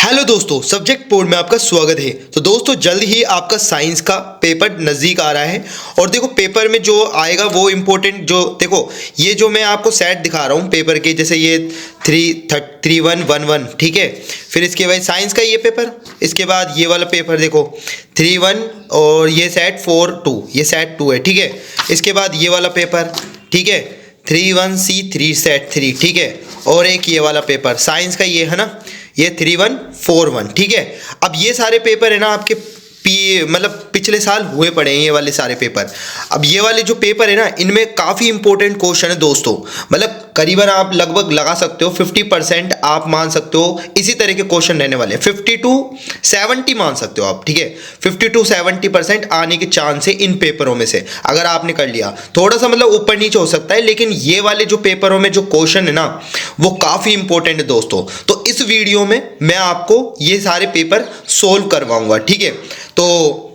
Hello दोस्तों, subject board में आपका स्वागत है। तो दोस्तों जल्द ही आपका साइंस का पेपर नज़दीक आ रहा है और देखो पेपर में जो आएगा वो इम्पोर्टेंट जो देखो ये जो मैं आपको सेट दिखा रहा हूँ पेपर के, जैसे ये 3111 ठीक है। फिर इसके बाद साइंस का ये पेपर, इसके बाद ये वाला पेपर देखो 31 और ये सेट 4-2, ये सेट 2 है ठीक है। इसके बाद ये वाला पेपर ठीक है 31C3 सेट 3 ठीक है। और एक ये वाला पेपर साइंस का ये है ना, ये 3141 ठीक है। अब ये सारे पेपर है ना आपके मतलब पिछले साल हुए पड़े हैं ये वाले सारे पेपर। अब ये वाले जो पेपर है ना इनमें काफ़ी इंपॉर्टेंट क्वेश्चन है दोस्तों, मतलब करीबन आप लगभग लगा सकते हो 50% आप मान सकते हो इसी तरह के क्वेश्चन रहने वाले हैं। 50 to 70 मान सकते हो आप ठीक है। 50 to 70% आने के चांस है इन पेपरों में से, अगर आपने कर लिया। थोड़ा सा मतलब ऊपर नीचे हो सकता है, लेकिन ये वाले जो पेपरों में जो क्वेश्चन है ना वो काफ़ी इंपॉर्टेंट है दोस्तों। तो इस वीडियो में मैं आपको ये सारे पेपर सोल्व करवाऊंगा ठीक है। तो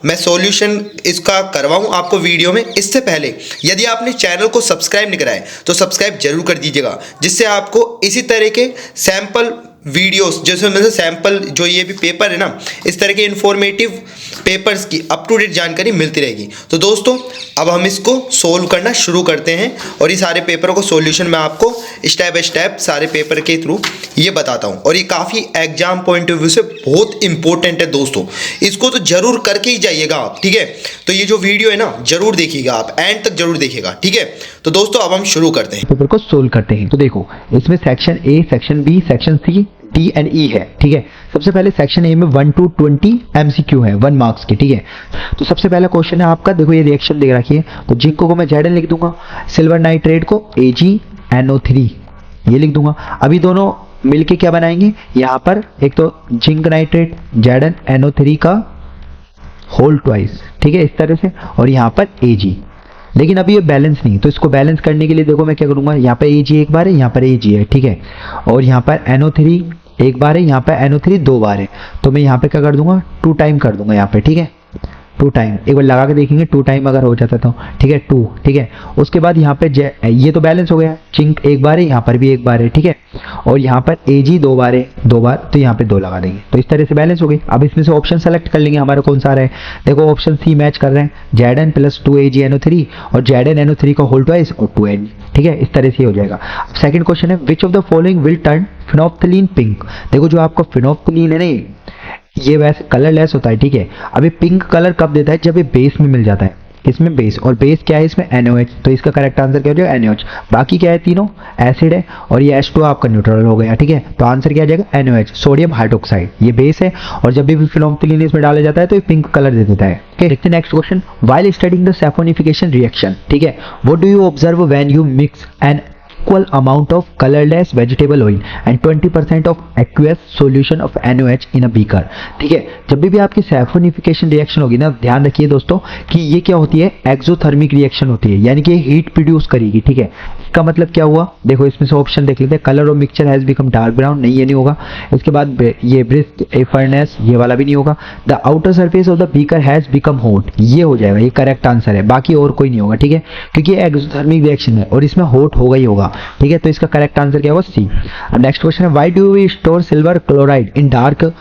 मैं सॉल्यूशन इसका करवाऊं आपको वीडियो में। इससे पहले यदि आपने चैनल को सब्सक्राइब नहीं कराया तो सब्सक्राइब जरूर कर दीजिएगा, जिससे आपको इसी तरह के सैम्पल वीडियोस जैसे मतलब सैम्पल जो ये भी पेपर है ना इस तरह के इंफॉर्मेटिव पेपर्स की अप टू डेट जानकारी मिलती रहेगी। तो दोस्तों अब हम इसको सोल्व करना शुरू करते हैं और ये सारे पेपरों को सॉल्यूशन मैं आपको स्टेप बाय स्टेप सारे पेपर के थ्रू ये बताता हूँ। और ये काफ़ी एग्जाम पॉइंट ऑफ व्यू से बहुत इंपॉर्टेंट है दोस्तों, इसको तो जरूर करके ही जाइएगा आप ठीक है। तो ये जो वीडियो है ना जरूर देखिएगा, आप एंड तक जरूर देखिएगा ठीक है। तो दोस्तों अब हम शुरू करते हैं, पेपर को सोल्व करते हैं। तो देखो इसमें section A, section B, section C, D and E है ठीक है। सबसे पहले सेक्शन ए में 1 to 20 MCQ है 1 मार्क्स के ठीक है। तो सबसे पहला क्वेश्चन है आपका, देखो ये रिएक्शन दे रखी है। तो जिंक को मैं Zn लिख दूंगा, सिल्वर नाइट्रेट को AgNO3 ये लिख दूंगा। अभी दोनों मिलके क्या बनाएंगे, यहाँ पर एक तो जिंक नाइट्रेट ZnNO3 का होल ट्वाइस ठीक है इस तरह से, और यहाँ पर Ag। लेकिन अभी ये बैलेंस नहीं, तो इसको बैलेंस करने के लिए देखो मैं क्या करूंगा, यहाँ पर Ag एक बार है, यहाँ पर Ag है ठीक है, और यहाँ पर NO3 एक बार है, यहाँ पर NO3 दो बार है। तो मैं यहाँ पे क्या कर दूंगा, 2 टाइम कर दूंगा यहाँ पे ठीक है। 2 टाइम एक बार लगा के देखेंगे 2 टाइम अगर हो जाता तो ठीक है 2 ठीक है। उसके बाद यहाँ पे ये तो बैलेंस हो गया, जिंक एक बार है, यहाँ पर भी एक बार है ठीक है, और यहाँ पर Ag दो बार है, दो बार, तो यहाँ पे 2 लगा देंगे। तो इस तरह से बैलेंस हो गई। अब इसमें से ऑप्शन सेलेक्ट कर लेंगे हमारा कौन सा आ रहा है। देखो ऑप्शन सी मैच कर रहे हैं, Zn + 2AgNO3 और ZnNO3 का होल ट्वाइस और 2Ag ठीक है। इस तरह से हो जाएगा। अब सेकंड क्वेश्चन है, which of the following will turn phenolphthalein pink. देखो जो आपका फिनोप्थलीन है ना ये वैसे कलरलेस होता है ठीक है। अभी पिंक कलर कब देता है, जब ये बेस में मिल जाता है। इसमें बेस, और बेस क्या है इसमें NaOH, तो इसका करेक्ट आंसर क्या हो जाएगा NaOH। बाकी क्या है, तीनों एसिड है और ये H2 आपका न्यूट्रल हो गया ठीक है। तो आंसर क्या आ जाएगा NaOH, सोडियम हाइड्रोक्साइड। ये बेस है और जब भी फिनोप्थलीन इसमें डाला जाता है तो ये पिंक कलर दे देता है। ओके देखते हैं next question, while studying the saponification reaction ठीक है, what do you observe when you mix an equal amount of colorless vegetable oil and 20% of aqueous solution of NaOH in a beaker ठीक है। जब भी आपकी सैफोनिफिकेशन reaction होगी ना, ध्यान रखिए दोस्तों कि ये क्या होती है, एक्सोथर्मिक रिएक्शन होती है, यानी कि हीट प्रोड्यूस करेगी ठीक है। इसका मतलब क्या हुआ, देखो इसमें से ऑप्शन देख लेते हैं, colour of mixture has become dark brown, नहीं ये नहीं होगा। इसके बाद ये ब्रिस्क ए फर्नेस, ये वाला भी नहीं होगा। The outer surface of the beaker has become hot, ये हो जाएगा, ये करेक्ट आंसर है। बाकी और कोई नहीं होगा ठीक है, क्योंकि ये एक्सोथर्मिक रिएक्शन है और इसमें हॉट होगा ही होगा ठीक है। तो इसका करेक्ट आंसर क्या होगा सी। अब नेक्स्ट क्वेश्चन है, why do we store silver chloride in dark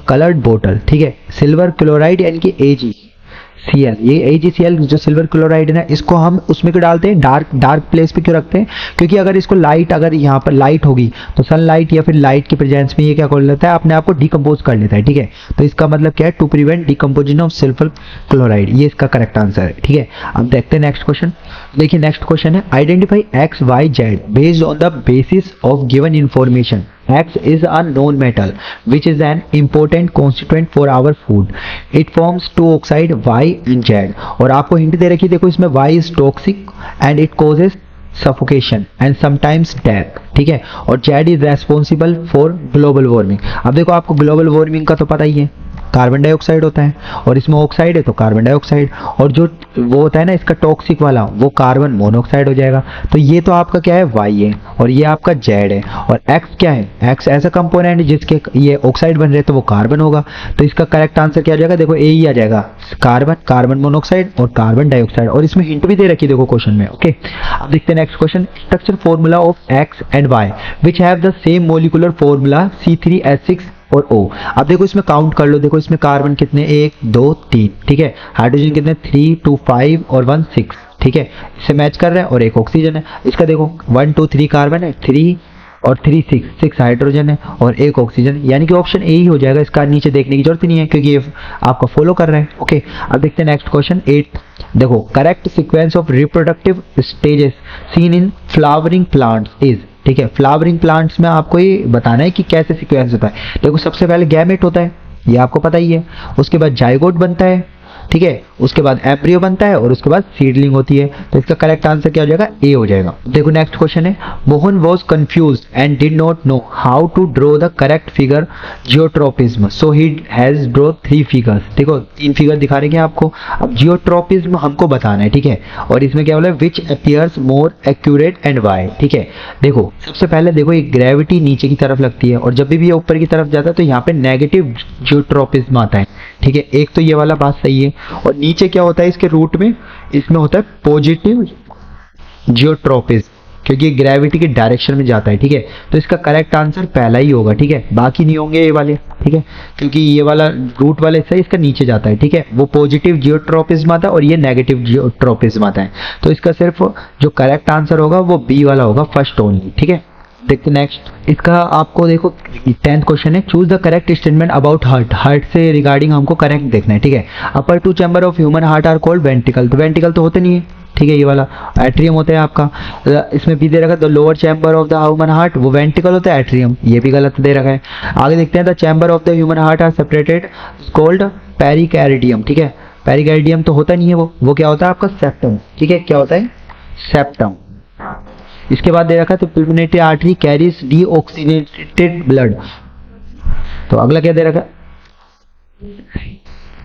coloured बोतल ठीक है। सिल्वर क्लोराइड यानी कि AgCl, ये AgCl जो सिल्वर क्लोराइड है ना, इसको हम उसमें क्यों डालते हैं, डार्क प्लेस पे क्यों रखते हैं, क्योंकि अगर इसको लाइट, अगर यहाँ पर लाइट होगी तो सनलाइट या फिर लाइट की प्रेजेंस में ये क्या कर लेता है, अपने आप को डिकम्पोज कर लेता है ठीक है। तो इसका मतलब क्या है, to prevent decomposition of silver chloride, ये इसका करेक्ट आंसर है ठीक है। अब देखते हैं नेक्स्ट क्वेश्चन। देखिए नेक्स्ट क्वेश्चन है, identify X, Y, Z based on the basis of given information. X is a known metal which is an important constituent for our food. It forms two oxide Y and Z. और आपको hint दे रखी है, देखो इसमें Y is toxic and it causes suffocation and sometimes death ठीक है, और Z is responsible for global warming। अब देखो आपको ग्लोबल वार्मिंग का तो पता ही है, कार्बन डाइऑक्साइड होता है और इसमें ऑक्साइड है तो कार्बन डाइऑक्साइड, और जो वो होता है ना इसका टॉक्सिक वाला वो कार्बन मोनोऑक्साइड हो जाएगा। तो ये तो आपका क्या है Y है और ये आपका Z है, और X क्या है, X ऐसा कंपोनेंट जिसके ये ऑक्साइड बन रहे तो वो कार्बन होगा। तो इसका करेक्ट आंसर क्या आ जाएगा, देखो A ही आ जाएगा, कार्बन, कार्बन मोनोऑक्साइड और कार्बन डाइऑक्साइड। और इसमें हिंट भी दे रखी है देखो क्वेश्चन में। ओके अब देखते हैं next question, structure formula of X and Y which have the same molecular formula C3H6 और O। अब देखो इसमें काउंट कर लो, देखो इसमें कार्बन कितने, 1 2 3, ठीक है। हाइड्रोजन कितने, 3 2 5 और 1 6, ठीक है। इससे मैच कर रहा है और एक ऑक्सीजन है। इसका देखो 1 2 3 कार्बन है, 3 और 3 6 हाइड्रोजन है और एक ऑक्सीजन, यानी कि ऑप्शन ए ही हो जाएगा। इसका नीचे देखने की जरूरत नहीं है क्योंकि ये आपका फॉलो कर रहा है। ओके, अब देखते हैं नेक्स्ट क्वेश्चन 8। देखो correct sequence of reproductive stages seen in flowering plants is, ठीक है। फ्लावरिंग प्लांट्स में आपको ये बताना है कि कैसे सीक्वेंस होता है। देखो सबसे पहले गैमेट होता है, ये आपको पता ही है। उसके बाद जाइगोट बनता है, ठीक है। उसके बाद एम्ब्रियो बनता है और उसके बाद सीडलिंग होती है। तो इसका करेक्ट आंसर क्या हो जाएगा, ए हो जाएगा। देखो नेक्स्ट क्वेश्चन है, Mohan was confused and did not know how to draw the correct figure geotropism, so he has draw 3 figures. देखो 3 फिगर दिखा रहे हैं आपको। अब जियोट्रोपिज्म हमको बताना है, ठीक है। और इसमें क्या बोला, which appears more accurate and Y, ठीक है। देखो सबसे पहले देखो ये ग्रेविटी नीचे की तरफ लगती है और जब भी ये ऊपर की तरफ जाता है तो यहाँ पे नेगेटिव जियोट्रोपिज्म आता है, ठीक है। एक तो ये वाला बात सही है। और नीचे क्या होता है इसके रूट में, इसमें होता है पॉजिटिव जियोट्रोपिज्म, क्योंकि ग्रेविटी के डायरेक्शन में जाता है, ठीक है। तो इसका करेक्ट आंसर पहला ही होगा, ठीक है। बाकी नहीं होंगे ये वाले, ठीक है, क्योंकि ये वाला रूट वाले से इसका नीचे जाता है, ठीक है। वो पॉजिटिव जियोट्रोपिज्म आता है और ये नेगेटिव जियोट्रोपिज्म आता है। तो इसका सिर्फ जो करेक्ट आंसर होगा वो बी वाला होगा, फर्स्ट ओनली, ठीक है। देखते नेक्स्ट, इसका आपको देखो 10th क्वेश्चन है, choose the correct statement about heart. Heart से रिगार्डिंग हमको करेक्ट देखना है, ठीक है। Upper 2 chamber of human heart are called ventricle, तो वेंट्रिकल तो होते नहीं है, ठीक है। ये वाला एट्रियम होता है आपका। इसमें भी दे रखा है the lower chamber of the human heart, वो वेंट्रिकल होता है, एट्रियम ये भी गलत दे रखा है। आगे देखते हैं, the chamber of the human heart are separated called pericardium, ठीक है। पेरिकार्डियम तो होता नहीं है, वो क्या होता है आपका सेप्टम, ठीक है। क्या होता है, सेप्टम। इसके बाद दे रखा है तो पिल्मोनरी आर्टरी कैरीज डीऑक्सीजनेटेड ब्लड। तो अगला क्या दे रखा है,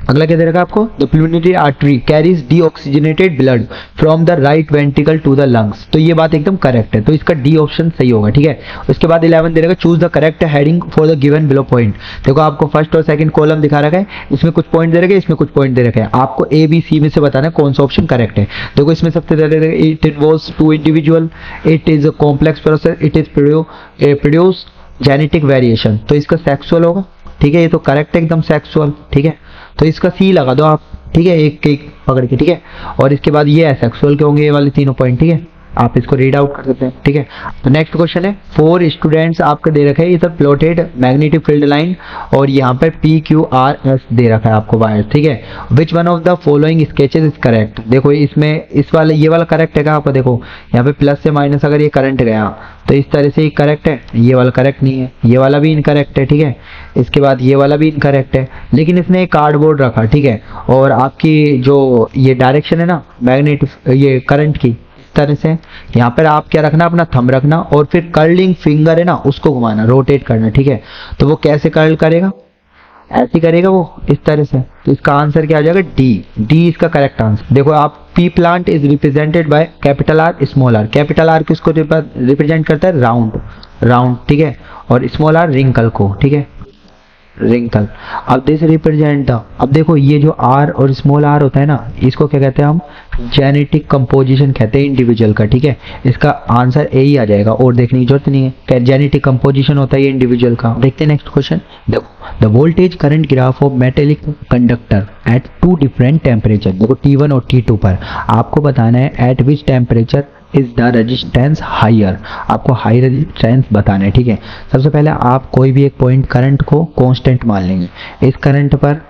अगला क्या दे रखा है आपको, the pulmonary artery carries deoxygenated blood from the right ventricle to the lungs. तो ये बात एकदम करेक्ट है, तो इसका डी ऑप्शन सही होगा, ठीक है। उसके बाद 11 दे रखा है, choose the correct heading for the given below point. देखो आपको फर्स्ट और सेकंड कॉलम दिखा रखा है, इसमें कुछ पॉइंट दे रखे हैं, इसमें कुछ पॉइंट दे रखे हैं। आपको ए बी सी में से बताना है कौन सा ऑप्शन करेक्ट है। देखो इसमें सबसे ज्यादा it involves 2 individual, it is a complex process, it is produce genetic variation. तो इसका सेक्सुअल होगा, ठीक है। ये तो करेक्ट है एकदम, सेक्सुअल, ठीक है। तो इसका सी लगा दो आप, ठीक है, एक एक पकड़ के, ठीक है। और इसके बाद ये एसेक्सुअल के होंगे ये वाले तीनों पॉइंट, ठीक है। आप इसको रीड आउट कर सकते हैं, ठीक है। तो नेक्स्ट क्वेश्चन है, 4 स्टूडेंट्स आपके दे रखे हैं इधर प्लॉटेड मैग्नेटिक फील्ड लाइन और यहाँ पर PQRS दे रखा है आपको वायर, ठीक है। Which one of the following sketches is correct. देखो इसमें इस वाले ये वाला करेक्ट है क्या आपको, देखो यहाँ पे प्लस से माइनस अगर ये करंट गया तो इस तरह से ये करेक्ट है, ये वाला करेक्ट नहीं है, ये वाला भी इनकरेक्ट है, ठीक है। इसके बाद ये वाला भी इनकरेक्ट है, लेकिन इसने एक कार्डबोर्ड रखा, ठीक है। और आपकी जो ये डायरेक्शन है ना मैग्नेटिक ये करंट की, तरह से यहाँ पर आप क्या रखना, अपना थंब रखना और फिर कर्लिंग फिंगर है ना उसको घुमाना, रोटेट करना, ठीक है। तो वो कैसे कर्ल करेगा, ऐसे करेगा वो इस तरह से। तो इसका आंसर क्या आ जाएगा, डी इसका करेक्ट आंसर। देखो आप pea plant is represented by capital R small R. Capital R किसको रिप्रेजेंट करता है, राउंड, ठीक है। और स्मॉल आर रिंकल को, ठीक है, रिंकल। अब दिस रिप्रेजेंट, अब देखो ये जो आर और स्मॉल आर होता है ना, इसको क्या कहते हैं हम, जेनेटिक कंपोजिशन कहते हैं इंडिविजुअल का, ठीक है। इसका आंसर ए ही आ जाएगा और देखने की जरूरत नहीं है, जेनेटिक कंपोजिशन होता है ये इंडिविजुअल का। देखते हैं next question, the voltage current graph of metallic conductor at 2 different temperature. देखो T1 और T2 पर आपको बताना है at which temperature is the resistance higher. आपको हाई रेजिस्टेंस बताना है, ठीक है। सबसे पहले आप कोई भी एक पॉइंट करंट को कांस्टेंट मान लेंगे। इस करंट पर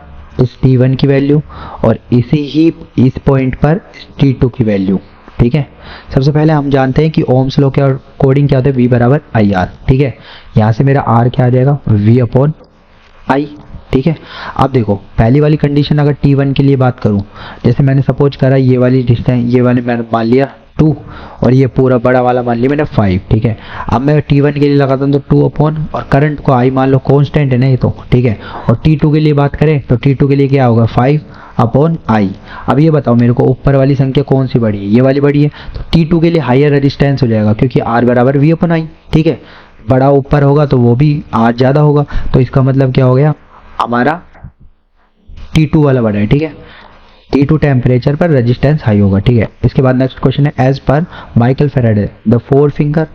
इस T1 की वैल्यू और इस पॉइंट पर T2 की वैल्यू, ठीक है। सबसे पहले हम जानते हैं कि ओम्स लॉ के अकॉर्डिंग क्या होता है, V बराबर IR, ठीक है। यहाँ से मेरा R क्या आ जाएगा, V/I, ठीक है। अब देखो पहली वाली कंडीशन अगर T1 के लिए बात करूं, जैसे मैंने सपोज करा ये वाली डिस्टेंस, ये वाले मैंने मान लिया 2 और ये पूरा बड़ा वाला मान लिया मैंने 5, ठीक है। अब मैं T1 के लिए लगाता हूँ तो 2 और करंट को I मान लो कांस्टेंट है ना ये तो, ठीक है। और T2 के लिए बात करें तो T2 के लिए क्या होगा, 5/I। अब ये बताओ मेरे को ऊपर वाली संख्या कौन सी बड़ी है, ये वाली बड़ी है। तो T2 के लिए हायर रेजिस्टेंस हो जाएगा क्योंकि R बराबर V/I, ठीक है। बड़ा ऊपर होगा तो वो भी R ज़्यादा होगा, तो इसका मतलब क्या हो गया, हमारा T2 वाला बड़ा है, ठीक है। T2 टेम्परेचर पर रेजिस्टेंस हाई होगा, ठीक है। इसके बाद नेक्स्ट क्वेश्चन है, as per Michael Faraday the 4 finger,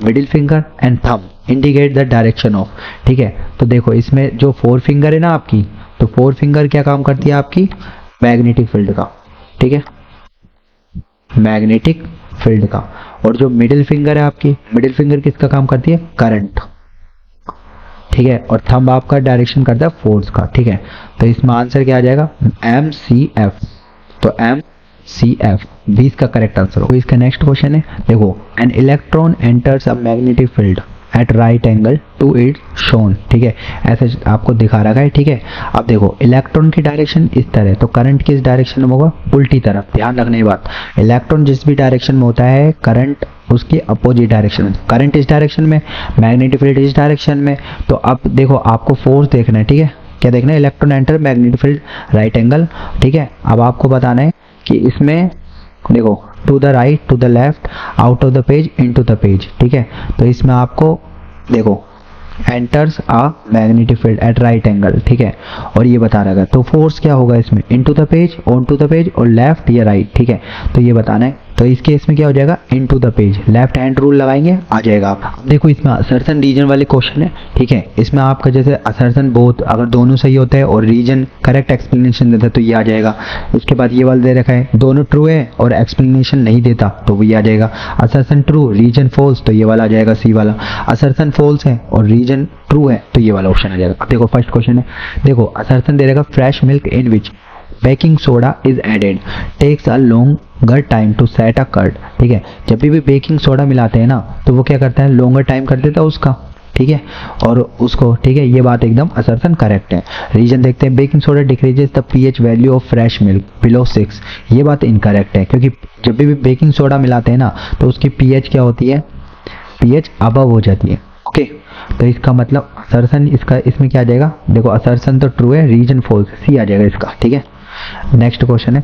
middle finger and thumb indicate the direction of, ठीक है। तो देखो इसमें जो 4 फिंगर है ना आपकी, तो 4 फिंगर क्या काम करती है आपकी, मैग्नेटिक फील्ड का, ठीक है, मैग्नेटिक फील्ड का। और जो मिडिल फिंगर है आपकी, मिडिल फिंगर किसका काम करती है, करंट, ठीक है। और थंब आपका डायरेक्शन करता है फोर्स का, ठीक है। तो इसमें आंसर क्या आ जाएगा, MCF। तो MCF 20 का करेक्ट आंसर होगा। इसका नेक्स्ट क्वेश्चन है, देखो an electron enters a magnetic field at right angle to its shown, ठीक है, ऐसे आपको दिखा रखा है, ठीक है। अब देखो इलेक्ट्रॉन की डायरेक्शन इस तरह, तो करंट किस डायरेक्शन में होगा, उल्टी तरफ। ध्यान रखने की बात, इलेक्ट्रॉन जिस भी डायरेक्शन में होता है, करंट उसके अपोजिट डायरेक्शन में, करंट इस डायरेक्शन में, मैग्नेटिक फील्ड इस डायरेक्शन में। तो अब देखो आपको फोर्स देखना है, ठीक है, क्या देखना है, electron enter magnetic field right angle, ठीक है। अब आपको बताना है कि इसमें देखो to the right, to the left, out of the page, into the page, ठीक है। तो इसमें आपको देखो enters a magnetic field at right angle, ठीक है, और ये बता रहा है। तो फोर्स क्या होगा इसमें, into the page, on to the page, और लेफ्ट या राइट, ठीक है। तो ये बताना है। तो इस केस में क्या हो जाएगा, into the page, left hand rule लगाएंगे, आ जाएगा। अब देखो इसमें असर्शन रीजन वाले क्वेश्चन है, ठीक है। इसमें आपका जैसे असर्शन बोथ, अगर दोनों सही होते हैं और रीजन करेक्ट एक्सप्लेनेशन देता है तो ये आ जाएगा। इसके बाद ये वाला दे रखा है, दोनों ट्रू है और एक्सप्लेनेशन नहीं देता तो वो ये आ जाएगा। असर्शन ट्रू, रीजन फॉल्स, तो ये वाला आ जाएगा सी वाला। असर्शन फॉल्स है और रीजन ट्रू है तो ये वाला ऑप्शन आ जाएगा। अब देखो फर्स्ट क्वेश्चन है, देखो असर्शन दे रहेगा, fresh milk in which baking soda is added takes a longer time to set a curd, ठीक है। जब भी बेकिंग सोडा मिलाते हैं ना तो वो क्या करता है, लॉन्गर टाइम कर देता है उसका, ठीक है, और उसको, ठीक है, ये बात एकदम असर्शन करेक्ट है। रीजन देखते हैं, baking soda decreases the pH value of fresh milk below 6, ये बात इनकरेक्ट है, क्योंकि जब भी बेकिंग सोडा मिलाते हैं ना तो उसकी पीएच क्या होती है, पीएच अबव हो जाती है, ओके। तो इसका मतलब असर्शन, इसका इसमें क्या आ जाएगा, देखो असर्शन तो ट्रू है, रीजन फॉल्स, सी आ जाएगा इसका, ठीक है। नेक्स्ट क्वेश्चन है,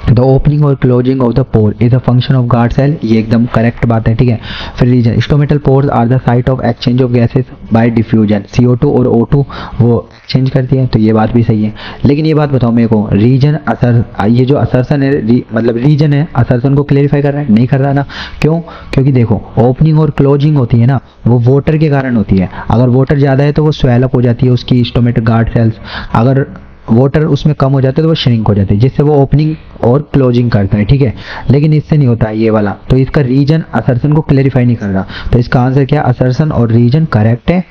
द ओपनिंग और closing of the pore is a function of guard cell, ये एकदम करेक्ट बात है, ठीक है। फिर reason, stomatal pores are the site of exchange of gases by diffusion, CO2 और O2 वो एक्सचेंज करती है, तो ये बात भी सही है। लेकिन ये बात बताओ मेरे को, रीजन असर, ये जो असर्शन है मतलब रीजन है, असर्शन को क्लेरिफाई कर रहा है, नहीं कर रहा ना, क्यों, क्योंकि देखो ओपनिंग और क्लोजिंग होती है ना वो वाटर के कारण होती है। अगर वाटर ज़्यादा है तो वो स्वेल अप हो जाती है उसकी स्टोमेटल गार्ड सेल्स, अगर वाटर उसमें कम हो जाता है तो वो श्रिंक हो जाती है, जिससे वो ओपनिंग और क्लोजिंग करता है, ठीक है। लेकिन इससे नहीं होता है ये वाला, तो इसका रीजन असर्शन को क्लेरिफाई नहीं कर रहा। तो इसका आंसर क्या, असर्शन और रीजन करेक्ट है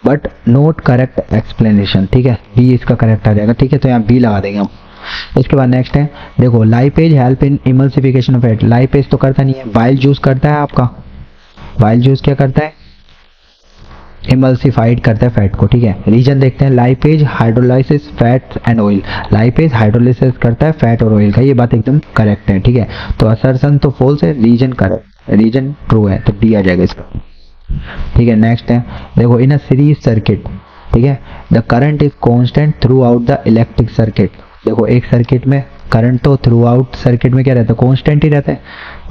बट नॉट करेक्ट एक्सप्लेनेशन, ठीक है, बी इसका करेक्ट आ जाएगा, ठीक है। तो यहाँ बी लगा देंगे हम। इसके बाद नेक्स्ट है, देखो lipase help in emulsification of fat, lipase तो करता नहीं है, वाइल जूस करता है आपका, वाइल जूस क्या करता है, इमल्सिफाइड करता है फैट को, ठीक है। रीजन देखते हैं, lipase hydrolysis fat and oil, lipase hydrolysis करता है फैट और ऑयल का, ये बात एकदम करेक्ट है, ठीक है। तो असर्शन तो फॉल्स है, रीजन करेक्ट, रीजन ट्रू है, तो डी आ जाएगा इसका, ठीक है। नेक्स्ट है, देखो इन अ सीरीज सर्किट, ठीक है, the current is constant through out the electric circuit, देखो एक सर्किट में करंट तो थ्रू आउट सर्किट में क्या रहता है, कांस्टेंट ही रहता है,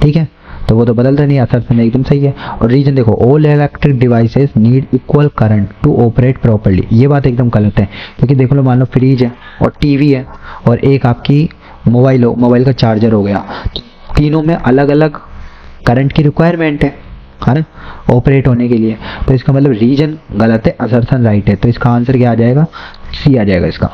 ठीक है, तो वो तो बदलता नहीं, असर्शन एकदम सही है। और रीजन देखो, all electric devices need equal current to operate properly, ये बात एकदम गलत है, क्योंकि देख लो मान लो फ्रिज है और टीवी है और एक आपकी मोबाइल हो, मोबाइल का चार्जर हो गया, तीनों में अलग अलग करंट की रिक्वायरमेंट है ना ऑपरेट होने के लिए। तो इसका मतलब रीजन गलत है, असर्शन राइट है, तो इसका आंसर क्या आ जाएगा, सी आ जाएगा इसका।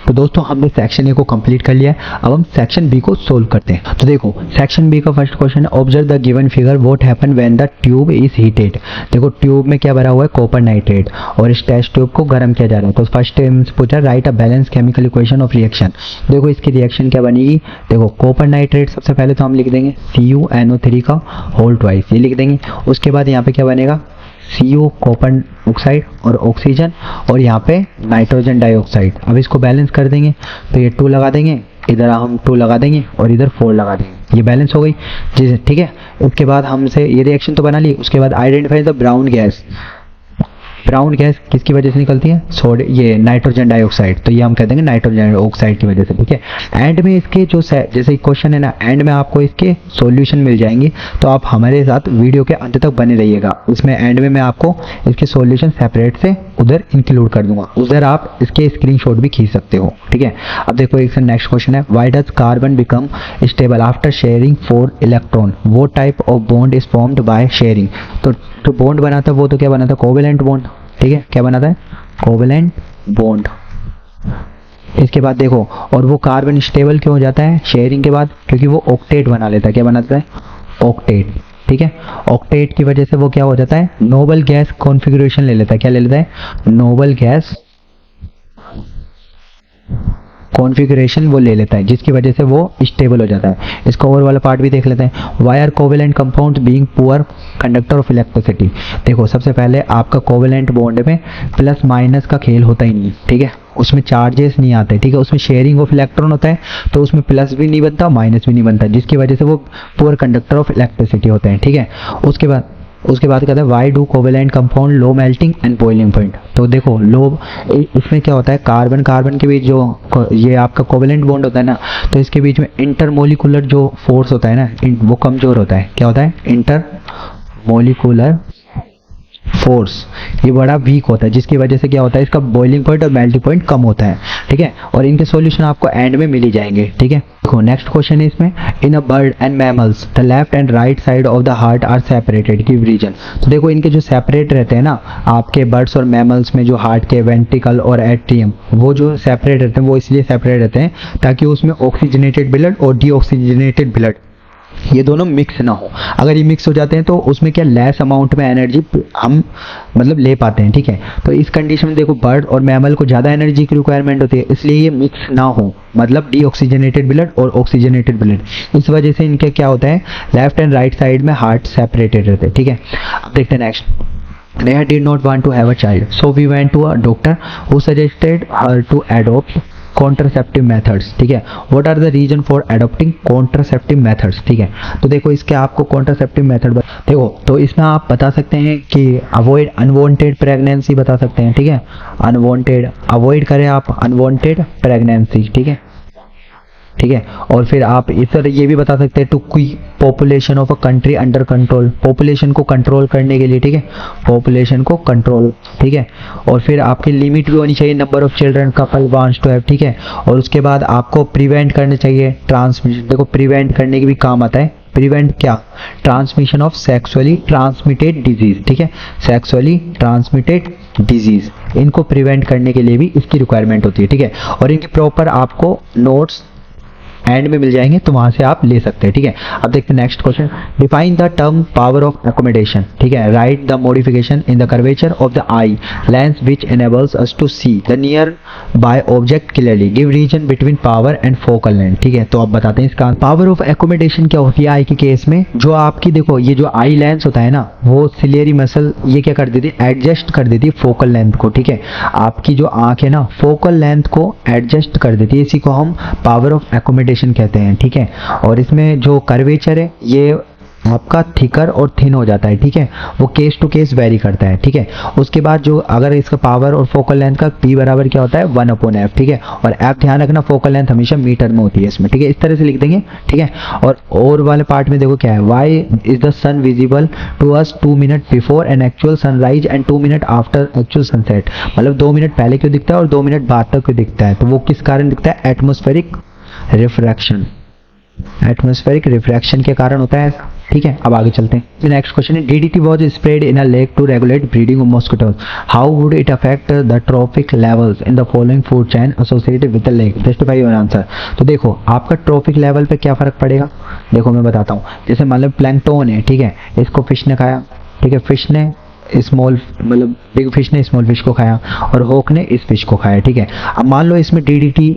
तो दोस्तों हमने सेक्शन ए को कंप्लीट कर लिया है, अब हम सेक्शन बी को सोल्व करते हैं। तो देखो सेक्शन बी का फर्स्ट क्वेश्चन है, observe the given figure, what happen when the tube is heated, देखो ट्यूब में क्या भरा हुआ है, कॉपर नाइट्रेट, और इस टेस्ट ट्यूब को गर्म किया जा रहा है। तो फर्स्ट हमसे पूछा right a balance chemical equation of reaction, देखो इसकी रिएक्शन क्या बनेगी, देखो कॉपर नाइट्रेट सबसे पहले तो हम लिख देंगे CuNO3 का होल ट्वाइस, ये लिख देंगे। उसके बाद यहाँ पे क्या बनेगा, CO कॉपर ऑक्साइड और ऑक्सीजन, और यहाँ पे नाइट्रोजन डाइऑक्साइड। अब इसको बैलेंस कर देंगे, तो ये 2 लगा देंगे, इधर हम 2 लगा देंगे और इधर 4 लगा देंगे, ये बैलेंस हो गई जी, ठीक है। उसके बाद हमसे ये रिएक्शन तो बना ली, उसके बाद identify the brown gas, brown gas किसकी वजह से निकलती है? ये नाइट्रोजन डाइऑक्साइड, तो ये हम कह देंगे नाइट्रोजन ऑक्साइड की वजह से, ठीक है। एंड में इसके जो जैसे क्वेश्चन है ना, एंड में आपको इसके सॉल्यूशन मिल जाएंगे, तो आप हमारे साथ वीडियो के अंत तक बने रहिएगा। उसमें एंड में मैं आपको इसके सॉल्यूशन सेपरेट से उधर इंक्लूड कर दूंगा, उधर आप इसके स्क्रीनशॉट भी खींच सकते हो, ठीक है। अब देखो एक नेक्स्ट क्वेश्चन है, why does carbon become stable after sharing 4 electron? वो type of bond is formed by sharing. तो जो बॉन्ड बनाता है वो तो क्या बनाता है? कोवेलेंट बॉन्ड, ठीक है। क्या बनाता है? Covalent bond. इसके बाद देखो, और वो कार्बन स्टेबल क्यों हो जाता है शेयरिंग के बाद? क्योंकि वो ऑक्टेट बना लेता है। क्या बनाता है? ऑक्टेट, ठीक है। ऑक्टेट की वजह से वो क्या हो जाता है? नोबल गैस कॉन्फ़िगरेशन ले लेता है। क्या ले लेता है? नोबल गैस कॉन्फ़िगरेशन वो ले लेता है, जिसकी वजह से वो स्टेबल हो जाता है। इसका ओवर वाला पार्ट भी देख लेते हैं। Why are covalent compound being poor conductor of electricity? देखो सबसे पहले आपका कोवेलेंट बॉन्ड में प्लस माइनस का खेल होता ही नहीं, ठीक है। उसमें चार्जेस नहीं आते, ठीक है। उसमें शेयरिंग ऑफ इलेक्ट्रॉन होता है, तो उसमें प्लस भी नहीं बनता, माइनस भी नहीं बनता, जिसकी वजह से वो पुअर कंडक्टर ऑफ इलेक्ट्रिसिटी होते हैं, ठीक है। उसके बाद कहता है why do covalent compound low melting and boiling point? तो देखो लो, इसमें क्या होता है, कार्बन कार्बन के बीच जो ये आपका कोवेलेंट बॉन्ड होता है ना, तो इसके बीच में इंटरमोलिकुलर जो फोर्स होता है ना, वो कमजोर होता है। क्या होता है? इंटरमोलिकुलर फोर्स, ये बड़ा वीक होता है, जिसकी वजह से क्या होता है, इसका बॉइलिंग पॉइंट और मेल्टिंग पॉइंट कम होता है, ठीक है। और इनके सॉल्यूशन आपको एंड में मिल ही जाएंगे, ठीक है। देखो नेक्स्ट क्वेश्चन है इसमें, in a bird and mammals the left and right side of the heart are separated, give reason. तो देखो इनके जो सेपरेट रहते हैं ना, आपके बर्ड्स और मैमल्स में जो हार्ट के वेंट्रिकल और एट्रियम, वो जो सेपरेट रहते हैं, वो इसलिए सेपरेट रहते हैं ताकि उसमें ऑक्सीजनेटेड ब्लड और डीऑक्सीजनेटेड ब्लड ये दोनों मिक्स ना हो। अगर ये मिक्स हो जाते हैं तो उसमें क्या लेस अमाउंट में एनर्जी हम मतलब ले पाते हैं, ठीक है। तो इस कंडीशन में देखो बर्ड और मैमल को ज़्यादा एनर्जी की रिक्वायरमेंट होती है, इसलिए ये मिक्स ना हो, मतलब डीऑक्सीजनेटेड ब्लड और ऑक्सीजनेटेड ब्लड। इस वजह से इनके क्या होता है, लेफ्ट एंड राइट साइड में हार्ट सेपरेटेड रहते हैं, ठीक है। अब देखते हैं next. Neha did not want to have a child, so we went to a doctor who suggested her to adopt contraceptive methods, ठीक है। What are the reason for adopting contraceptive methods, ठीक है। तो देखो इसके आपको कॉन्ट्रासेप्टिव मेथड देखो, तो इसमें आप बता सकते हैं कि अवॉइड अनवांटेड प्रेगनेंसी बता सकते हैं, ठीक है। अनवांटेड अवॉइड करें आप अनवांटेड प्रेगनेंसी, ठीक है, ठीक है। और फिर आप इस ये भी बता सकते हैं to keep population of a country under control, population को कंट्रोल करने के लिए, ठीक है, पॉपुलेशन को कंट्रोल, ठीक है। और फिर आपकी लिमिट भी होनी चाहिए, number of children couple wants to have, ठीक है। और उसके बाद आपको प्रिवेंट करने चाहिए ट्रांसमिशन, देखो प्रिवेंट करने के भी काम आता है। प्रिवेंट क्या? Transmission of sexually transmitted disease, ठीक है, सेक्सुअली ट्रांसमिटेड डिजीज, इनको प्रिवेंट करने के लिए भी इसकी रिक्वायरमेंट होती है, ठीक है। और इनके प्रॉपर आपको नोट्स एंड में मिल जाएंगे, तो वहां से आप ले सकते हैं, ठीक है। अब देखते हैं next question, define the term power of accommodation, ठीक है। Write the modification in the curvature of the eye lens which enables us to see the nearby object clearly, give reason between power and focal length, ठीक है। तो अब बताते हैं इसका power of accommodation क्या होती है आई के केस में। जो आपकी देखो ये जो आई लेंस होता है ना, वो सिलियरी मसल ये क्या कर देती है, एडजस्ट कर देती है फोकल लेंथ को, ठीक है। आपकी जो आंख है ना, फोकल लेंथ को एडजस्ट कर देती है, इसी को हम पावर ऑफ एकोमोडेशन कहते हैं, ठीक है। और इसमें जो कर्वेचर है ये आपका थिकर और थिन हो जाता है, ठीक है, वो केस टू केस वेरी करता है, ठीक है। उसके बाद जो अगर इसका पावर और फोकल लेंथ का P बराबर क्या होता है 1/f, ठीक है। और F ध्यान रखना फोकल लेंथ हमेशा मीटर में होती है इसमें, ठीक है, इस तरह से लिख देंगे, ठीक है। और वाले पार्ट में देखो क्या है, why is the sun visible to us 2 minute before an actual sunrise and 2 minute after actual sunset, मतलब 2 मिनट पहले क्यों दिखता है और 2 मिनट बाद तक क्यों दिखता है, तो वो किस कारण दिखता है, एटमॉस्फेरिक रिफ्रैक्शन, एटमॉस्फेरिक रिफ्रैक्शन के कारण होता है, ठीक है। अब आगे चलते हैं। नेक्स्ट क्वेश्चन है, DDT was sprayed in a lake to regulate breeding of mosquitoes. How would it affect the trophic levels in the following food chain associated with the lake? Justify your answer. तो देखो आपका trophic level पे क्या फर्क पड़ेगा, देखो मैं बताता हूँ। जैसे मान लो प्लैंकटन है, ठीक है, इसको फिश ने खाया, ठीक है, फिश ने स्मॉल मतलब बिग फिश ने स्मॉल फिश को खाया और हॉक ने इस फिश को खाया, ठीक है। अब मान लो इसमें DDT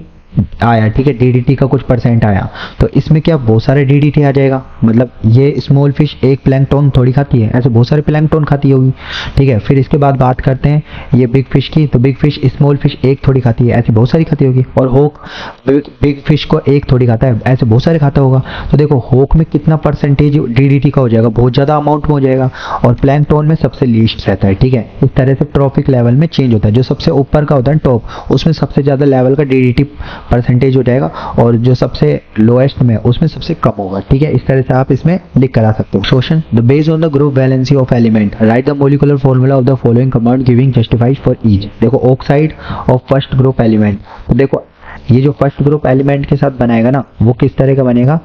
आया, ठीक है, डीडीटी का कुछ परसेंट आया, तो इसमें क्या बहुत सारे डीडीटी आ जाएगा। मतलब ये स्मॉल फिश एक प्लैंकटन थोड़ी खाती है, ऐसे बहुत सारे प्लैंकटन खाती होगी, ठीक है। फिर इसके बाद बात करते हैं ये बिग फिश की, तो बिग फिश स्मॉल फिश एक थोड़ी खाती है, ऐसी बहुत सारी खाती होगी। और होक बिग फिश को एक थोड़ी खाता है, ऐसे बहुत सारे खाता होगा। तो देखो होक में कितना परसेंटेज डीडीटी का हो जाएगा, बहुत ज़्यादा अमाउंट में हो जाएगा, और प्लैंकटन में सबसे लीस्ट रहता है, ठीक है। इस तरह से ट्रॉफिक लेवल में चेंज होता है, जो सबसे ऊपर का होता है टॉप, उसमें सबसे ज़्यादा लेवल का डीडीटी परसेंटेज हो जाएगा, और जो सबसे लोएस्ट में उसमें सबसे कम होगा, ठीक है। इस तरह से आप इसमें लिख कर आ सकते हो। Question, the based on the group valency of element write the molecular formula of the following compound giving justified for each. देखो oxide of first group element, तो देखो ये जो फर्स्ट ग्रुप एलिमेंट के साथ बनाएगा ना, वो किस तरह का बनेगा,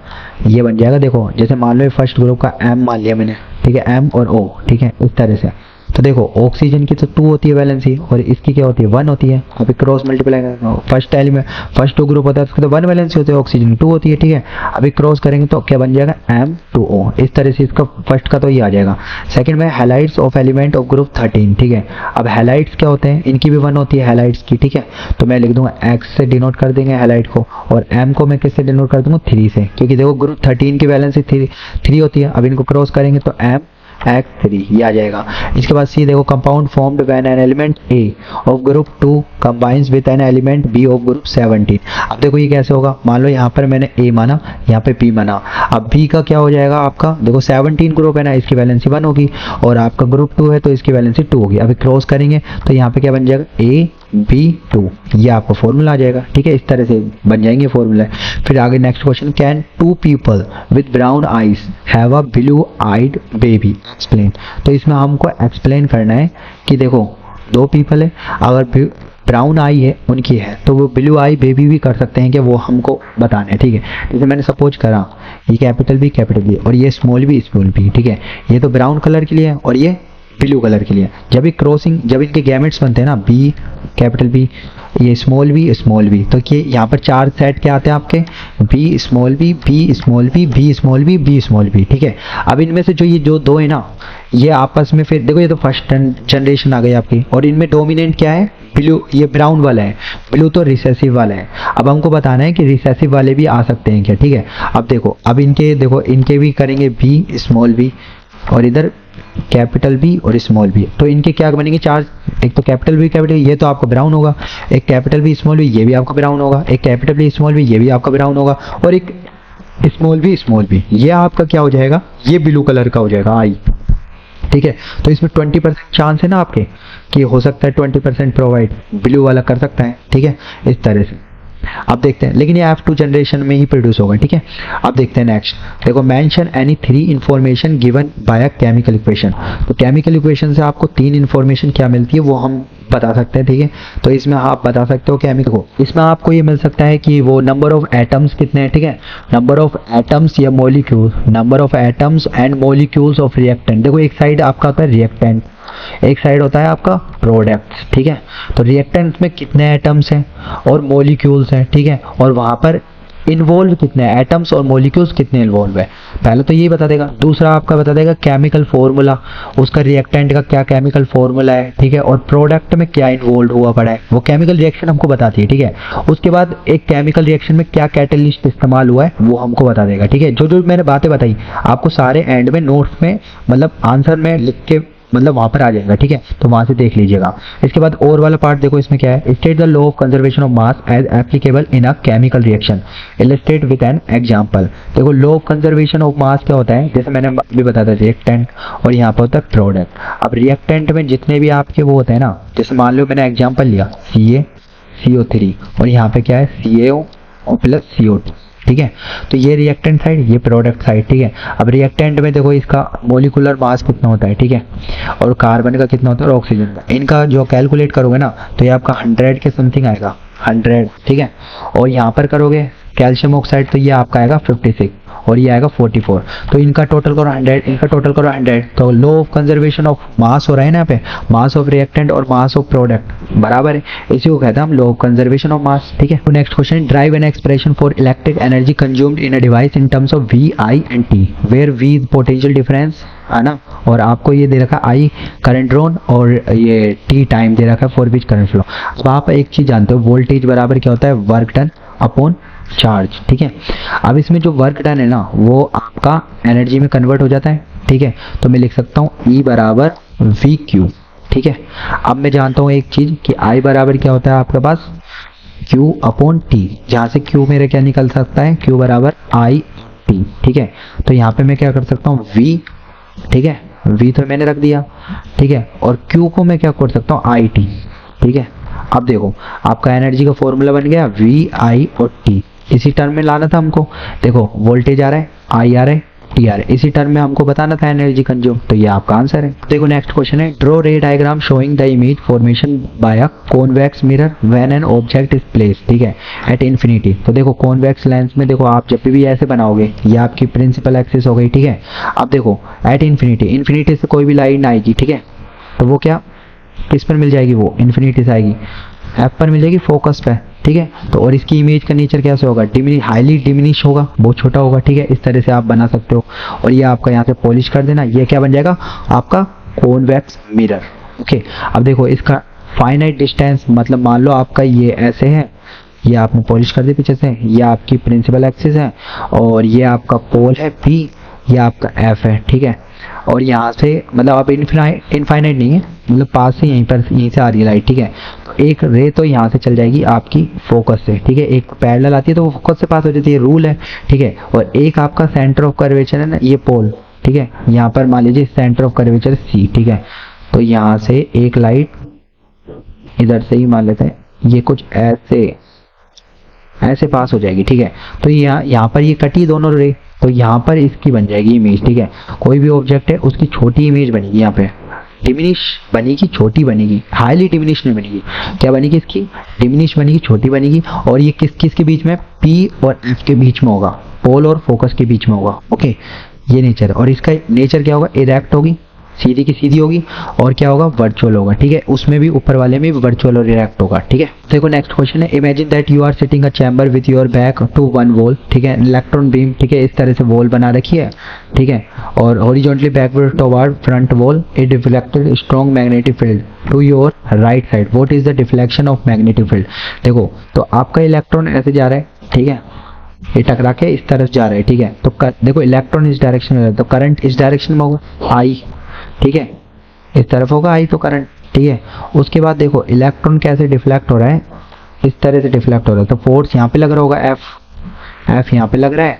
ये बन जाएगा। देखो जैसे मान लो फर्स्ट ग्रुप का M मान लिया मैंने, ठीक है, M और O, ठीक है, इस तरह से। तो देखो ऑक्सीजन की तो 2 होती है वैलेंसी, और इसकी क्या होती है 1 होती है। अभी क्रॉस मल्टीप्लाई करेंगे, फर्स्ट एलिमेंट फर्स्ट 2 ग्रुप होता है, उसकी तो 1 वैलेंसी होती है, ऑक्सीजन 2 होती है, ठीक है। अभी क्रॉस करेंगे तो क्या बन जाएगा M2O, इस तरह से इसका फर्स्ट का तो ये आ जाएगा। सेकंड में halides of element of group 13, ठीक है। अब हैलाइड्स क्या होते हैं, इनकी भी 1 होती है हैलाइड्स की, ठीक है। तो मैं लिख दूंगा X से डिनोट कर देंगे हैलाइड को, और M को मैं किससे डिनोट कर दूंगा 3 से, क्योंकि देखो ग्रुप 13 की वैलेंसी 3 होती है। अब इनको क्रॉस करेंगे तो M3 ये आ जाएगा। इसके बाद सी देखो compound formed when an element A of group 2 combines with an element B of group 17। अब देखो ये कैसे होगा, मान लो यहाँ पर मैंने A माना, यहाँ पे B माना, अब B का क्या हो जाएगा आपका, देखो 17 ग्रुप है ना, इसकी वैलेंसी 1 होगी, और आपका ग्रुप 2 है तो इसकी वैलेंसी 2 होगी। अभी क्रॉस करेंगे तो यहाँ पे क्या बन जाएगा AB2, ये आपका फॉर्मूला आ जाएगा, ठीक है। इस तरह से बन जाएंगे फॉर्मूला। फिर आगे next question, can 2 people with brown eyes have a blue eyed baby explain. तो इसमें हमको एक्सप्लेन करना है कि देखो 2 पीपल है, अगर ब्राउन आई है उनकी है, तो वो ब्लू आई बेबी भी कर सकते हैं कि वो हमको बताना है, ठीक है। जैसे मैंने सपोज करा ये कैपिटल बी और ये स्मॉल बी, ठीक है। ये तो ब्राउन कलर के लिए है और ये ब्लू कलर के लिए। जब ये क्रॉसिंग, जब इनके गैमेट्स बनते हैं ना, बी कैपिटल बी, ये स्मॉल बी, तो ये यहाँ पर 4 सेट क्या आते हैं आपके, B small B, B small B, B small B, B small B, ठीक है। अब इनमें से जो 2 है ना, ये आपस में, फिर देखो ये तो फर्स्ट जनरेशन आ गई आपकी, और इनमें डोमिनेंट क्या है, ब्लू, ये ब्राउन वाला है, ब्लू तो रिसेसिव वाला है। अब हमको बताना है कि रिसेसिव वाले भी आ सकते हैं क्या, ठीक है। अब देखो, अब इनके भी करेंगे बी स्मॉल बी, और इधर कैपिटल बी और स्मॉल बी, तो इनके क्या बनेंगे 4, एक तो कैपिटल बी कैपिटल, ये तो आपका ब्राउन होगा, एक कैपिटल बी स्मॉल बी, ये भी आपका ब्राउन होगा, एक कैपिटल बी स्मॉल बी, ये भी आपका ब्राउन होगा, और एक स्मॉल बी, ये आपका क्या हो जाएगा, ये ब्लू कलर का हो जाएगा आई, ठीक है। तो इसमें 20% चांस है ना आपके कि हो सकता है 20% प्रोवाइड ब्लू वाला कर सकता है, ठीक है, इस तरह से। अब देखते हैं, लेकिन ये F2 जनरेशन में ही प्रोड्यूस होगा, ठीक है। अब देखते हैं नेक्स्ट, देखो mention any 3 information given by a chemical equation. तो केमिकल इक्वेशन से आपको 3 इंफॉर्मेशन क्या मिलती है वो हम बता सकते हैं, ठीक है। तो इसमें आप बता सकते हो केमिकल को, इसमें आपको ये मिल सकता है कि वो नंबर ऑफ एटम्स कितने हैं, ठीक है, नंबर ऑफ एटम्स या molecule, number of atoms and molecules of reactant. देखो एक साइड आपका होता है रिएक्टेंट, एक साइड होता है आपका प्रोडक्ट, ठीक है। तो रिएक्टेंट में कितने एटम्स हैं और मॉलिक्यूल्स हैं, ठीक है, और वहां पर इन्वॉल्व कितने एटम्स और मॉलिक्यूल्स कितने इन्वॉल्व है, पहले तो यही बता देगा। दूसरा आपका बता देगा केमिकल फॉर्मूला, उसका रिएक्टेंट का क्या केमिकल फॉर्मूला है, ठीक है, और प्रोडक्ट में क्या इन्वॉल्व हुआ पड़ा है, वो केमिकल रिएक्शन हमको बताती है, ठीक है। उसके बाद एक केमिकल रिएक्शन में क्या कैटलिस्ट इस्तेमाल हुआ है वो हमको बता देगा, ठीक है। जो मैंने बातें बताई आपको सारे एंड में नोट्स में, मतलब आंसर में लिख के, मतलब वहां पर आ जाएगा, ठीक है, तो वहां से देख लीजिएगा। इसके बाद और वाला पार्ट देखो, इसमें क्या है, state the law of conservation of mass as applicable in a chemical reaction, illustrate with an example. देखो law of conservation of mass क्या होता है, जैसे मैंने अभी बताया था रिएक्टेंट, और यहाँ पर होता है प्रोडक्ट। अब रिएक्टेंट में जितने भी आपके वो होते हैं ना, जैसे मान लो मैंने एग्जाम्पल लिया CaCO3, और यहाँ पे क्या है CaO और प्लस CO2, ठीक है। तो ये रिएक्टेंट साइड, ये प्रोडक्ट साइड, ठीक है। अब रिएक्टेंट में देखो इसका मोलिकुलर मास कितना होता है, ठीक है, और कार्बन का कितना होता है और ऑक्सीजन का, इनका जो कैलकुलेट करोगे ना तो ये आपका 100 के समथिंग आएगा, 100, ठीक है। और यहाँ पर करोगे कैल्शियम ऑक्साइड तो ये आपका आएगा 56 और ये आएगा 44, तो इनका टोटल करो 100, इनका टोटल करो 100, तो लॉ ऑफ कंजर्वेशन ऑफ मास हो रहा है ना यहाँ पे, मास ऑफ रिएक्टेंट और मास ऑफ प्रोडक्ट बराबर है, इसी को कहते हैं हम law of conservation of mass, ठीक है। तो next question, derive an expression for electric energy consumed in a device in terms of V, I and T, where V potential difference है ना, और आपको ये दे रखा I करंट ड्रॉन और ये T टाइम दे रखा है फॉर विच करंट फ्लो। अब आप एक चीज जानते हो, वोल्टेज बराबर क्या होता है, वर्क डन, अपॉन चार्ज, ठीक है। अब इसमें जो वर्क डन है ना वो आपका एनर्जी में कन्वर्ट हो जाता है, ठीक है। तो मैं लिख सकता हूँ E बराबर वी क्यू, ठीक है। अब मैं जानता हूँ एक चीज कि I बराबर क्या होता है आपके पास Q अपॉन टी, जहाँ से Q मेरे क्या निकल सकता है, Q बराबर I टी, ठीक है। तो यहाँ पे मैं क्या कर सकता हूँ V, ठीक है, V तो मैंने रख दिया, ठीक है, और Q को मैं क्या कर सकता हूँ I टी, ठीक है। अब देखो आपका एनर्जी का फॉर्मूला बन गया V I और T, इसी टर्म में लाना था हमको। देखो वोल्टेज आ रहा है, I आ रहा है, टी आर, इसी टर्म में हमको बताना था एनर्जी कंज्यूम, तो ये आपका आंसर है। देखो नेक्स्ट क्वेश्चन है, ड्रॉ रे diagram showing the image formation by a convex mirror when an object is placed, ठीक है, एट इन्फिनिटी। तो देखो कॉन्वेक्स लेंस में देखो आप जब भी ऐसे बनाओगे ये आपकी प्रिंसिपल एक्सिस हो गई, ठीक है। अब देखो एट इन्फिनिटी, इन्फिनिटी से कोई भी लाइन आएगी, ठीक है, तो वो क्या किस पर मिल जाएगी, वो इन्फिनिटी से आएगी, एफ पर मिल जाएगी, फोकस पे, ठीक है। तो और इसकी इमेज का नेचर कैसे होगा, हाईली डिमिनिश होगा, बहुत छोटा होगा, ठीक है। इस तरह से आप बना सकते हो। और ये आपका यहाँ से पॉलिश कर देना, ये क्या बन जाएगा आपका कॉन्वेक्स मिरर, ओके। अब देखो इसका फाइनाइट डिस्टेंस, मतलब मान लो आपका ये ऐसे है, ये आपने पॉलिश कर दी पीछे से, ये आपकी प्रिंसिपल एक्सिस है, और ये आपका पोल है P, ये आपका F है, ठीक है। और यहाँ से मतलब आप इनफाइनाइट नहीं है, मतलब पास से यहीं से आ रही है लाइट, ठीक है। तो एक रे तो यहाँ से चल जाएगी आपकी फोकस से, ठीक है, एक पैरेलल आती है तो वो फोकस से पास हो जाती है, रूल है, ठीक है। और एक आपका सेंटर ऑफ कर्वेचर है ना, ये पोल, ठीक है, यहाँ पर मान लीजिए सेंटर ऑफ कर्वेचर C, ठीक है। तो यहाँ से एक लाइट इधर से ही मान लेते हैं, ये कुछ ऐसे पास हो जाएगी, ठीक है। तो यहाँ पर ये कटी दोनों रे, तो यहाँ पर इसकी बन जाएगी इमेज, ठीक है। कोई भी ऑब्जेक्ट है उसकी छोटी इमेज बनेगी, यहाँ पे डिमिनिश बनेगी, छोटी बनेगी, हाईली डिमिनिश नहीं बनेगी, क्या बनेगी इसकी डिमिनिश बनेगी, छोटी बनेगी। और ये किसके बीच में, P और F के बीच में होगा, पोल और फोकस के बीच में होगा, ओके। ये नेचर है। और इसका नेचर क्या होगा, इरेक्ट होगी, सीधी की सीधी होगी, और क्या होगा वर्चुअल होगा, ठीक है। उसमें भी ऊपर वाले में भी वर्चुअल और इरेक्ट होगा, ठीक है। देखो नेक्स्ट क्वेश्चन है, imagine that you are sitting a chamber with your back to one wall, ठीक है, इलेक्ट्रॉन बीम, ठीक है, इस तरह से वॉल बना रखी है, ठीक है, और horizontally backward toward front wall, it deflected strong magnetic field to your right side, what is the deflection of magnetic field. देखो तो आपका इलेक्ट्रॉन ऐसे जा रहा है, ठीक है, ये टकरा के इस तरफ जा रहा है, ठीक है। तो देखो इलेक्ट्रॉन इस डायरेक्शन में, तो करंट इस डायरेक्शन में होगा I, ठीक है, इस तरफ होगा I तो करंट, ठीक है। उसके बाद देखो इलेक्ट्रॉन कैसे डिफ्लेक्ट हो रहा है, इस तरह से डिफ्लेक्ट हो रहा है, तो फोर्स यहाँ पे लग रहा होगा F यहाँ पे लग रहा है,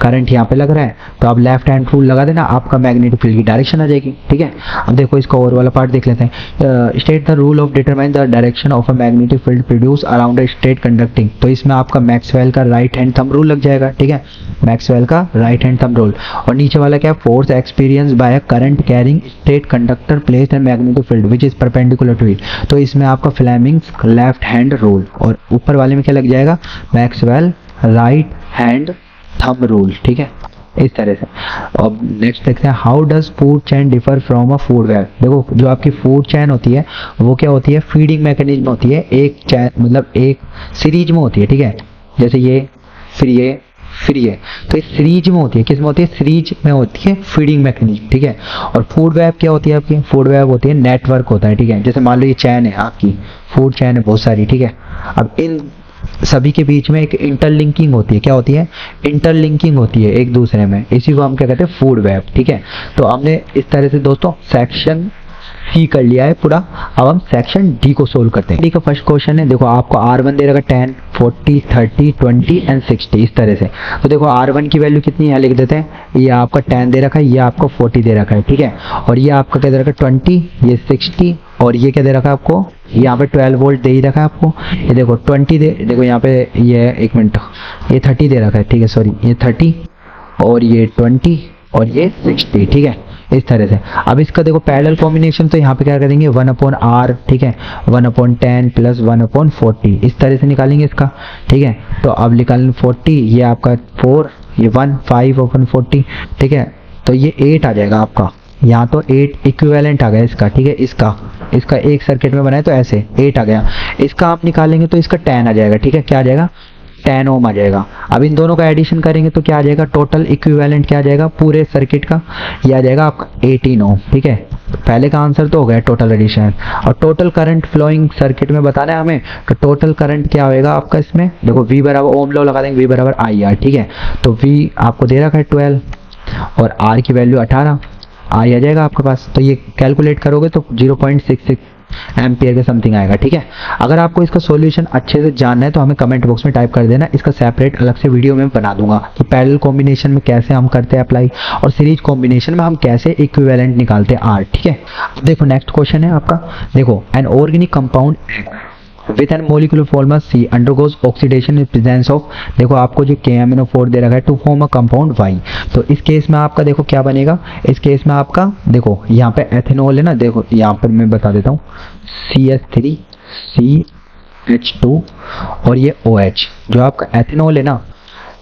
करंट यहाँ पे लग रहा है, तो आप लेफ्ट हैंड रूल लगा देना, आपका मैग्नेटिक फील्ड की डायरेक्शन आ जाएगी, ठीक है। अब देखो इसका और वाला पार्ट देख लेते हैं, state the rule of determine the direction of a magnetic field produce around a straight conducting. तो इसमें आपका मैक्सवेल का राइट हैंड थंब रूल लग जाएगा, ठीक है, मैक्सवेल का राइट हैंड थंब रूल। और नीचे वाला क्या है, force experience by a current carrying straight conductor placed in magnetic field which is perpendicular to it. तो इसमें आपका फ्लेमिंग्स लेफ्ट हैंड रूल, और ऊपर वाले में क्या लग जाएगा, Maxwell right hand thumb rule, ठीक है, इस तरह से। अब नेक्स्ट देखते हैं, how does food chain differ from a food web. देखो जो आपकी फूड चेन होती है वो क्या होती है, फीडिंग मैकेनिज्म होती है, एक चैन मतलब एक सीरीज में होती है, ठीक है, जैसे ये फिर ये फिर ये, तो इस सीरीज में होती है, किस में होती है, सीरीज में होती है फीडिंग मैकेनिज्म, ठीक है। और फूड वेब क्या होती है आपकी, फूड वेब होती है नेटवर्क होता है, ठीक है। जैसे मान लो ये चैन है आपकी, फूड चैन है बहुत सारी, ठीक है। अब इन सभी के बीच में एक इंटरलिंकिंग होती है, क्या होती है, इंटरलिंकिंग होती है एक दूसरे में, इसी को हम क्या कहते हैं, फूड वेब, ठीक है। तो हमने इस तरह से दोस्तों सेक्शन C कर लिया है पूरा। अब हम सेक्शन D को सोल्व करते हैं। D का फर्स्ट क्वेश्चन है, देखो आपको R1 दे रखा 10, 40, 30, 20 एंड 60 इस तरह से। तो देखो R1 की वैल्यू कितनी है, लिख देते हैं, ये आपका 10 दे रखा है, ये आपको 40 दे रखा है, ठीक है। और ये आपका क्या दे रखा है 20, ये 60, और ये क्या दे रखा है आपको, यहाँ पे 12 वोल्ट दे ही रखा है आपको। ये देखो 20 दे, देखो यहाँ पे ये एक मिनट, ये 30 दे रखा है, ठीक है, सॉरी ये 30 और ये 20 और ये 60, ठीक है, इस तरह से। अब इसका देखो पैरेलल कॉम्बिनेशन, तो यहाँ पे क्या करेंगे 1/R, ठीक है, 1/10 प्लस 1/40 इस तरह से निकालेंगे इसका, ठीक है। तो अब निकालें 40, ये आपका 4, ये 1, 5/40, ठीक है। तो ये 8 आ जाएगा आपका, यहाँ तो 8 इक्विवेलेंट आ गया इसका, ठीक है, इसका एक सर्किट में बनाए तो ऐसे 8 आ गया। इसका आप निकालेंगे तो इसका 10 आ जाएगा, ठीक है, क्या आ जाएगा 10 ओम आ जाएगा। अब इन दोनों का एडिशन करेंगे तो क्या आ जाएगा, टोटल इक्विवेलेंट क्या आ जाएगा पूरे सर्किट का, ये आ जाएगा आपका 18 ओम, ठीक है, पहले का आंसर तो हो गया टोटल एडिशन। और टोटल करंट फ्लोइंग सर्किट में बताना है हमें, तो टोटल करंट क्या होएगा आपका इसमें, देखो V बराबर ओम लॉ लगा देंगे, V बराबर IR, ठीक है। तो V आपको दे रखा है 12 और R की वैल्यू 18, I आ जाएगा आपके पास। तो ये कैलकुलेट करोगे तो 0.66 एम्पियर के समथिंग आएगा, ठीक है। अगर आपको इसका सॉल्यूशन अच्छे से जानना है तो हमें कमेंट बॉक्स में टाइप कर देना, इसका सेपरेट अलग से वीडियो में बना दूंगा कि पैरेलल कॉम्बिनेशन में कैसे हम करते हैं अप्लाई और सीरीज कॉम्बिनेशन में हम कैसे इक्विवेलेंट निकालते हैं आर, ठीक है। अब देखो नेक्स्ट क्वेश्चन है आपका, देखो N organic compound with an molecular formula C undergoes oxidation in presence of, देखो आपको जो KMnO4 दे रखा है to form a compound Y। तो इस केस में आपका देखो क्या बनेगा, इस केस में आपका देखो यहाँ पे एथेनॉल है ना, देखो यहाँ पर मैं बता देता हूँ CH3 CH2 और ये OH, जो आपका एथेनॉल है ना,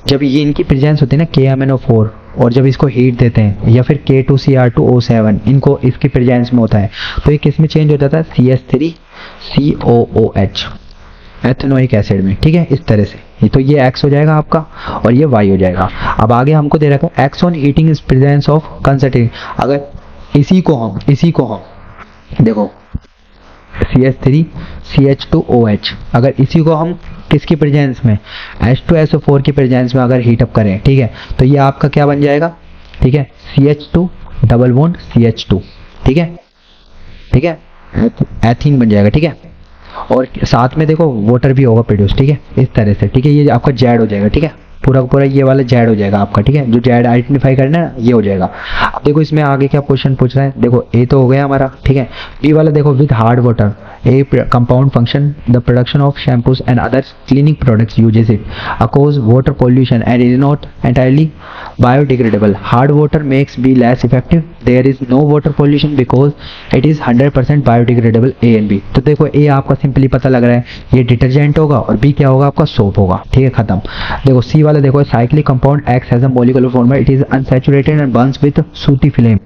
जब ये इनकी प्रेजेंस होती है ना KMnO4 और जब इसको हीट देते हैं या फिर K2Cr2O7 इनको इसकी प्रेजेंस में होता है तो ये किस में चेंज हो जाता है, CH3 COOH एथेनोइक एसिड में, ठीक है। इस तरह से तो ये X हो जाएगा आपका और ये Y हो जाएगा। अब आगे हमको दे रखा है X on heating is presence of concerting, अगर इसी को हम देखो CH3 CH2OH, अगर इसी को हम किसकी प्रेजेंस में H2SO4 की प्रेजेंस में अगर हीट अप करें, ठीक है, तो ये आपका क्या बन जाएगा, ठीक है, CH2 डबल बॉन्ड CH2, ठीक है, ठीक है, एथीन बन जाएगा, ठीक है। और साथ में देखो वाटर भी होगा प्रोड्यूस, ठीक है, इस तरह से, ठीक है। ये आपका जेड हो जाएगा, ठीक है, पूरा पूरा ये वाला जेड हो जाएगा आपका, ठीक है, जो जेड आइडेंटिफाई करना है ये हो जाएगा। अब देखो इसमें आगे क्या क्वेश्चन पूछ रहा है, देखो ए तो हो गया हमारा, ठीक है। बी वाला देखो with hard water a compound function the production of shampoos and other cleaning products uses it causes water pollution and is not entirely biodegradable, hard water makes B less effective, there is no water pollution because it is 100% biodegradable, A and B. तो देखो ए आपका simply पता लग रहा है ये detergent होगा और बी क्या होगा आपका सोप होगा, ठीक है, खत्म। देखो सी वाला देखो cyclic compound x has a molecular formula, it is unsaturated and Burns with सूटी फ्लेम।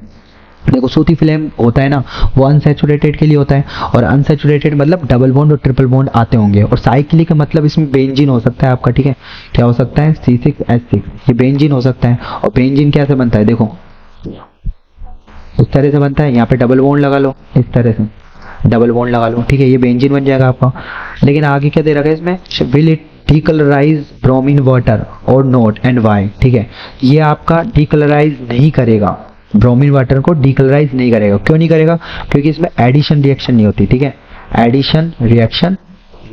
देखो सूती फ्लेम होता है ना, वो अनसैचुरेटेड के लिए होता है और अनसैचुरेटेड मतलब डबल बॉन्ड और ट्रिपल बॉन्ड आते होंगे, और साइक्लिक का मतलब इसमें बेंजीन हो सकता है आपका, ठीक है, क्या हो सकता है C6H6, ये बेंजीन हो सकता है। और बेंजीन कैसे बनता है, देखो इस तरह से बनता है, यहाँ पे डबल बॉन्ड लगा लो, इस तरह से डबल बॉन्ड लगा लो, ठीक है, ये बेंजीन बन जाएगा आपका। लेकिन आगे क्या दे रखा है इसमें, will it decolourise bromine water और नोट एंड वाई, ठीक है, ये आपका डीकलराइज नहीं करेगा, ब्रोमीन वाटर को डीकलराइज नहीं करेगा। क्यों नहीं करेगा, क्योंकि इसमें एडिशन रिएक्शन नहीं होती, ठीक है, एडिशन रिएक्शन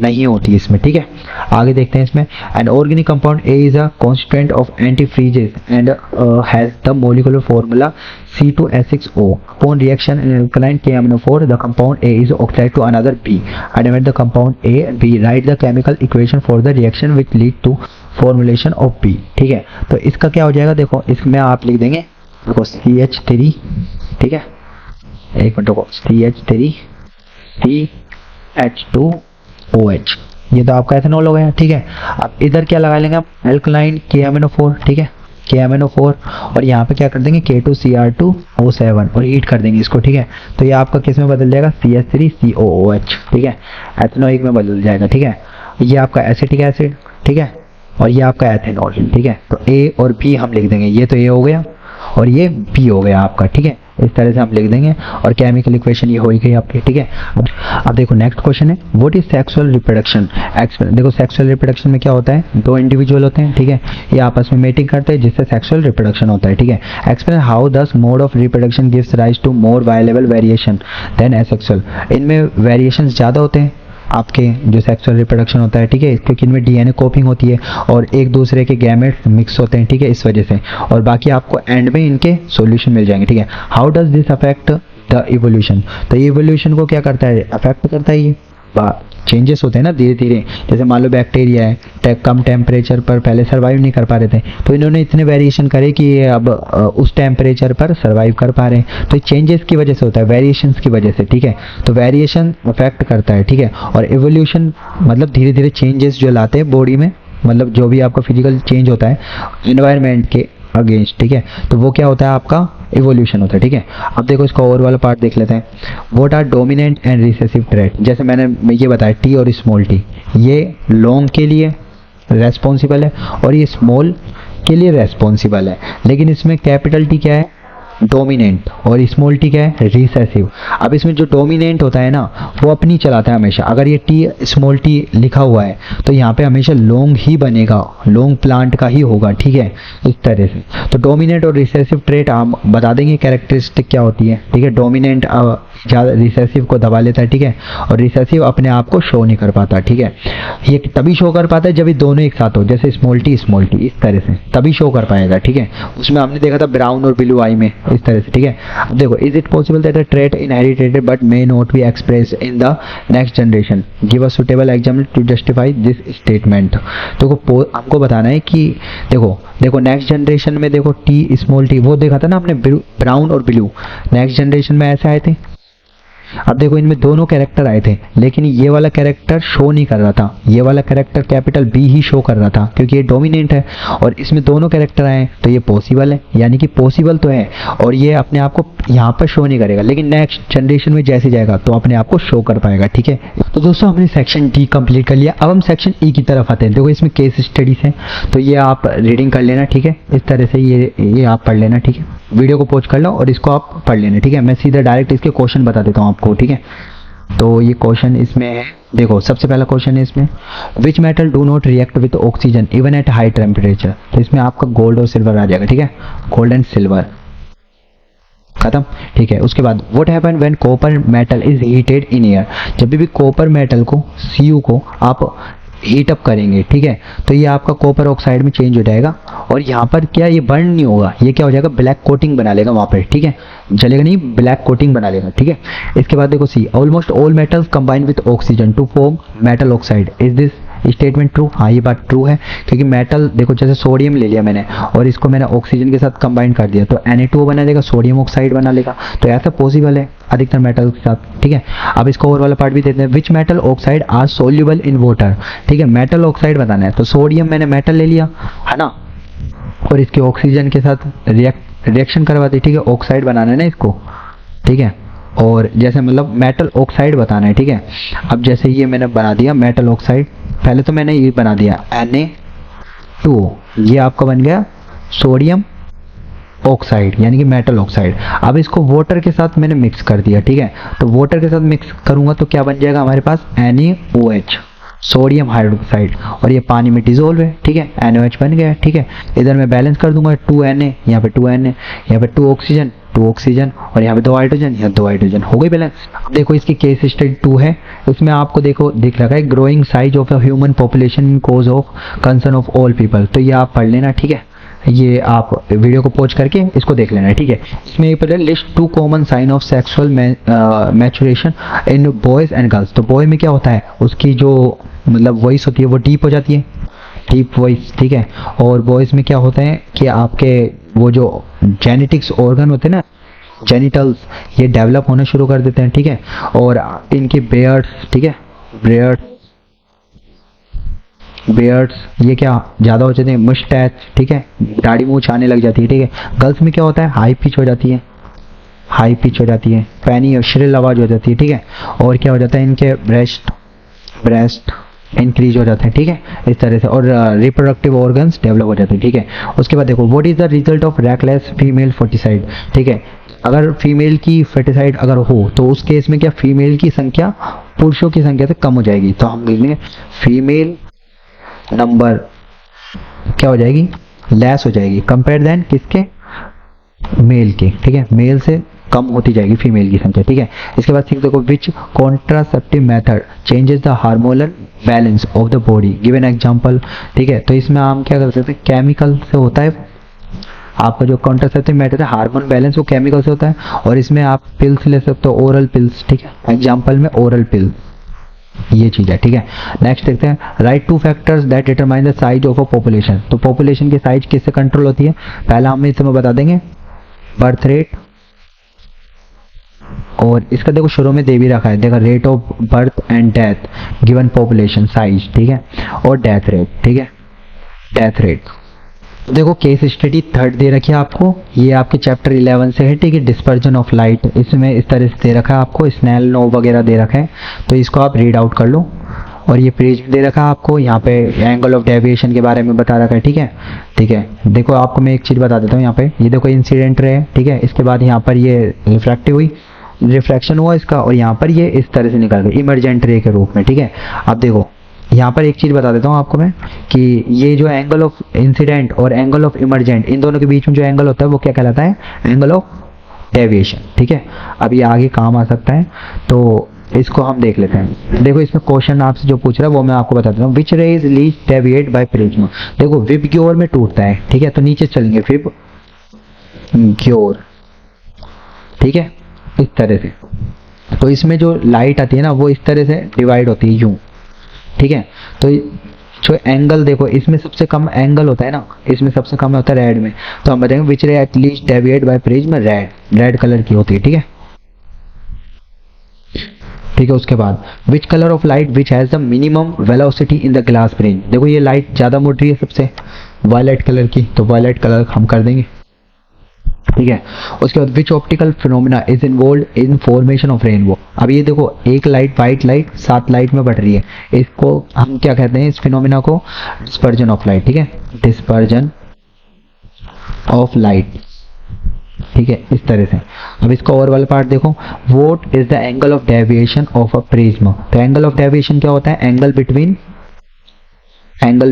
नहीं होती इसमें, ठीक है। आगे देखते हैं इसमें, an organic compound A is a constituent of antifreezes and has the molecular formula C2H6O, upon reaction in alkaline KMnO4 the compound A is oxidized to another B, identify the compound A and B, write the chemical equation for the reaction which lead to formulation of B, ठीक है। तो इसका क्या हो जाएगा, देखो इसमें आप लिख देंगे, देखो CH3, ठीक है, एक मिनट को, CH3 CH2OH, ये तो आपका एथेनॉल हो गया, ठीक है। अब इधर क्या लगा लेंगे आप, एल्कलाइन KMnO4, ठीक है, KMnO4, और यहाँ पे क्या कर देंगे K2Cr2O7 और हीट कर देंगे इसको, ठीक है। तो ये आपका किस में बदल जाएगा, CH3COOH, ठीक है, एथेनोइक में बदल जाएगा, ठीक है। ये आपका एसिटिक एसिड, ठीक है, और ये आपका एथेनॉल, ठीक है। तो A और B हम लिख देंगे, ये तो A हो गया और ये B हो गया आपका, ठीक है, इस तरह से हम लिख देंगे और केमिकल इक्वेशन ये हो ही गई आपकी, ठीक है। अब देखो नेक्स्ट क्वेश्चन है, व्हाट इज सेक्सुअल रिप्रोडक्शन। देखो सेक्सुअल रिप्रोडक्शन में क्या होता है, दो इंडिविजुअल होते हैं, ठीक है, ये आपस में मेटिंग करते हैं जिससे सेक्सुअल रिप्रोडक्शन होता है, ठीक है। Explain how this mode of reproduction gives rise to more viable variation than asexual. इनमें वेरिएशन ज़्यादा होते हैं आपके जो सेक्सुअल रिप्रोडक्शन होता है, ठीक है, क्योंकि इनमें DNA कॉपिंग होती है और एक दूसरे के गैमेट्स मिक्स होते हैं, ठीक है, इस वजह से, और बाकी आपको एंड में इनके सॉल्यूशन मिल जाएंगे, ठीक है। How does this affect the evolution, तो ये इवोल्यूशन को क्या करता है, अफेक्ट करता है, ये चेंजेस होते हैं ना धीरे धीरे, जैसे मान लो बैक्टीरिया है, कम टेम्परेचर पर पहले सर्वाइव नहीं कर पा रहे थे, तो इन्होंने इतने वेरिएशन करे कि ये अब उस टेम्परेचर पर सर्वाइव कर पा रहे हैं। तो चेंजेस की वजह से होता है, वेरिएशंस की वजह से, ठीक है। तो वेरिएशन अफेक्ट करता है, ठीक है, और इवोल्यूशन मतलब धीरे धीरे चेंजेस जो लाते हैं बॉडी में, मतलब जो भी आपका फिजिकल चेंज होता है एनवायरनमेंट के अगेंस्ट, ठीक है, तो वो क्या होता है आपका इवोल्यूशन होता है, ठीक है। अब देखो इसका और वाला पार्ट देख लेते हैं, what are dominant and recessive trait. जैसे मैंने ये बताया टी और स्मॉल टी, ये लॉन्ग के लिए रेस्पॉन्सिबल है और ये स्मॉल के लिए रेस्पॉन्सिबल है, लेकिन इसमें कैपिटल टी क्या है, डोमिनेंट और स्मॉल टी क्या है, रिसेसिव। अब इसमें जो डोमिनेंट होता है ना वो अपनी चलाता है हमेशा। अगर ये टी स्मॉल टी लिखा हुआ है तो यहाँ पे हमेशा लॉन्ग ही बनेगा, लॉन्ग प्लांट का ही होगा, ठीक है, इस तरह से। तो डोमिनेंट और रिसेसिव ट्रेट हम बता देंगे कैरेक्टरिस्टिक क्या होती है, ठीक है। डोमिनेंट ज़्यादा रिसेसिव को दबा लेता है, ठीक है, और रिसेसिव अपने आप को शो नहीं कर पाता, ठीक है। ये तभी शो कर पाता है जब ये दोनों एक साथ हो, जैसे स्मॉल टी इस तरह से, तभी शो कर पाएगा, ठीक है। उसमें हमने देखा था ब्राउन और ब्लू आई में, इस तरह से, ठीक है। अब देखो, is it possible that a trait inherited but may not be express in the next generation, give a suitable example to justify this statement. देखो हमको बताना है कि देखो नेक्स्ट जनरेशन में देखो टी स्मॉल टी वो देखा था ना आपने, ब्राउन और ब्लू नेक्स्ट जनरेशन में ऐसे आए थे। अब देखो इनमें दोनों कैरेक्टर आए थे, लेकिन ये वाला कैरेक्टर शो नहीं कर रहा था, ये वाला कैरेक्टर कैपिटल बी ही शो कर रहा था क्योंकि ये डोमिनेंट है। और इसमें दोनों कैरेक्टर आए तो ये पॉसिबल है, यानी कि पॉसिबल तो है, और ये अपने आप को यहाँ पर शो नहीं करेगा, लेकिन नेक्स्ट जनरेशन में जैसे जाएगा तो अपने आप को शो कर पाएगा, ठीक है। तो दोस्तों हमने सेक्शन डी कंप्लीट कर लिया। अब हम सेक्शन ई की तरफ आते हैं। देखो इसमें केस स्टडीज है, तो ये आप रीडिंग कर लेना, ठीक है, इस तरह से ये आप पढ़ लेना, ठीक है। वीडियो को पॉज कर लो और इसको आप पढ़ लेना, ठीक है। मैं सीधा डायरेक्ट इसके क्वेश्चन बता देता हूँ आपको, ठीक है। तो ये क्वेश्चन इसमें है, देखो सबसे पहला क्वेश्चन है इसमें, which metal do not react with oxygen even at high temperature. तो इसमें आपका गोल्ड और सिल्वर आ जाएगा, ठीक है, गोल्ड एंड सिल्वर, खत्म, ठीक है। उसके बाद what happen when copper metal is heated in air, जब भी कॉपर मेटल को Cu को आप हीट अप करेंगे, ठीक है, तो ये आपका कॉपर ऑक्साइड में चेंज हो जाएगा, और यहाँ पर क्या ये बर्न नहीं होगा, ये क्या हो जाएगा, ब्लैक कोटिंग बना लेगा वहाँ पे, ठीक है, जलेगा नहीं, ब्लैक कोटिंग बना लेगा, ठीक है। इसके बाद देखो C, almost all metals combine with oxygen to form metal oxide, is this statement true. हाँ ये बात ट्रू है, क्योंकि मेटल देखो जैसे सोडियम ले लिया मैंने और इसको मैंने ऑक्सीजन के साथ कंबाइन कर दिया तो Na2O बना देगा, सोडियम ऑक्साइड बना लेगा, तो ऐसा पॉसिबल है अधिकतर मेटल के साथ, ठीक है। अब इसको और वाला पार्ट भी देते हैं, which metal oxide are soluble in water, ठीक है, मेटल ऑक्साइड बताना है, तो सोडियम मैंने मेटल ले लिया है ना, और इसके ऑक्सीजन के साथ रिएक्शन करवा दी, ठीक है, ऑक्साइड बनाना है ना इसको, ठीक है, और जैसे मतलब मेटल ऑक्साइड बताना है, ठीक है। अब जैसे ये मैंने बना दिया मेटल ऑक्साइड, पहले तो मैंने ये बना दिया Na2O, ये आपका बन गया सोडियम ऑक्साइड यानी कि मेटल ऑक्साइड। अब इसको वाटर के साथ मैंने मिक्स कर दिया, ठीक है, तो वाटर के साथ मिक्स करूंगा तो क्या बन जाएगा हमारे पास NaOH, सोडियम हाइड्रोक्साइड, और ये पानी में डिजोल्व है, ठीक है, NaOH बन गया, ठीक है। इधर मैं बैलेंस कर दूंगा 2Na, यहाँ पे 2Na, यहाँ पे 2 ऑक्सीजन और यहाँ पे 2 हाइड्रोजन, यहाँ 2 हाइड्रोजन, हो गई बैलेंस। अब देखो इसकी केस स्टडी 2 है, उसमें आपको देखो दिख रखा है growing size of a human population in cause of concern of all people, तो ये आप पढ़ लेना, ठीक है, ये आप वीडियो को पॉज करके इसको देख लेना, ठीक है। इसमें ये पता है list 2 common sign of sexual maturation in boys and girls, तो बॉय में क्या होता है उसकी जो मतलब वॉइस होती है वो डीप हो जाती है, डीप वॉइस, ठीक है, और बॉयज में क्या होता है कि आपके वो जो जेनेटिक्स ऑर्गन होते हैं ना, जेनिटल्स, ये डेवलप होना शुरू कर देते हैं, ठीक है, और इनके बेयर्ड्स, ठीक है, बेयर्ड्स ये क्या ज़्यादा हो जाते हैं, मुस्टैच, ठीक है, दाढ़ी मूंछ आने लग जाती है, ठीक है। गर्ल्स में क्या होता है हाई पिच हो जाती है, पैनी और श्रिल आवाज़ हो जाती है, ठीक है, और क्या हो जाता है इनके ब्रेस्ट इंक्रीज हो जाते हैं, ठीक है, इस तरह से, और रिप्रोडक्टिव ऑर्गन्स डेवलप हो जाते हैं, ठीक है। उसके बाद देखो what is the result of reckless female foeticide, ठीक है, अगर फीमेल की फर्टिसाइड अगर हो तो उस केस में क्या फीमेल की संख्या पुरुषों की संख्या से कम हो जाएगी, तो हम लिखेंगे फीमेल नंबर क्या हो जाएगी, लेस हो जाएगी, कंपेयर देन किसके, मेल के, ठीक है, मेल से कम होती जाएगी फीमेल की संख्या, ठीक है। इसके बाद देखो which contraceptive method changes the hormonal balance of the body, give an example, ठीक है। तो इसमें हम क्या कर सकते हैं, केमिकल से होता है, आपका जो कॉन्ट्रासेप्टिव मेथड है हार्मोन बैलेंस वो केमिकल से होता है, और इसमें आप पिल्स ले सकते हो, ओरल पिल्स, ठीक है, एग्जाम्पल में ओरल पिल, ये चीज है, ठीक है। नेक्स्ट देखते हैं, right 2 factors that determine the size of a population, तो पॉपुलेशन की साइज किससे कंट्रोल होती है, पहला हम इसमें बता देंगे बर्थ रेट, और इसका देखो शुरू में दे भी रखा है, देखो rate of birth and death given population size, ठीक है, और डेथ रेट, ठीक है, डेथ रेट। देखो केस स्टडी 3rd दे रखी है आपको, ये आपके चैप्टर 11 से है, ठीक है, डिस्पर्जन ऑफ लाइट, इसमें इस तरह से दे रखा है आपको, स्नेल नो वगैरह दे रखा है, तो इसको आप रीड आउट कर लो। और ये प्रिज्म दे रखा है आपको, यहाँ पे एंगल ऑफ डेविएशन के बारे में बता रखा है, ठीक है। ठीक है, देखो आपको मैं एक चीज़ बता देता हूँ, यहाँ पे ये देखो इंसिडेंट रे है, ठीक है। इसके बाद यहाँ पर ये रिफ्रैक्टिव हुई, रिफ्रैक्शन हुआ इसका, और यहाँ पर ये इस तरह से निकल गई इमरजेंट रे के रूप में, ठीक है। अब देखो यहाँ पर एक चीज़ बता देता हूँ आपको मैं कि ये जो एंगल ऑफ इंसिडेंट और एंगल ऑफ इमरजेंट, इन दोनों के बीच में जो एंगल होता है वो क्या कहलाता है, एंगल ऑफ डेविएशन, ठीक है। अब ये आगे काम आ सकता है, तो इसको हम देख लेते हैं। देखो इसमें क्वेश्चन आपसे जो पूछ रहा है वो मैं आपको बता देता हूँ। Which ray is least deviate by prism. देखो विब ग्योर में टूटता है, ठीक है, तो नीचे चलेंगे विब ग्योर, ठीक है, इस तरह से। तो इसमें जो लाइट आती है ना वो इस तरह से डिवाइड होती है यूं, ठीक है। तो जो एंगल देखो इसमें सबसे कम एंगल होता है ना, इसमें सबसे कम होता है रेड में, तो हम बताएंगे which ray at least deviate by prism red colour की होती है, ठीक है। ठीक है, उसके बाद which colour of light which has the minimum velocity in the glass plane. देखो ये लाइट ज्यादा मुड़ रही है सबसे, वायलेट कलर की, तो वायलेट कलर हम कर देंगे, ठीक है। उसके बाद which optical phenomena is involve in formation of rainbow. अब ये देखो एक लाइट, वाइट लाइट 7 लाइट में बढ़ रही है, इसको हम क्या कहते हैं, इस फिनोमेना को डिस्पर्जन ऑफ लाइट, ठीक है, डिस्पर्जन ऑफ लाइट, ठीक है, इस तरह से। अब इसका और वाला पार्ट देखो, what is the angle of deviation of a prism. तो एंगल ऑफ डेविएशन क्या होता है, angle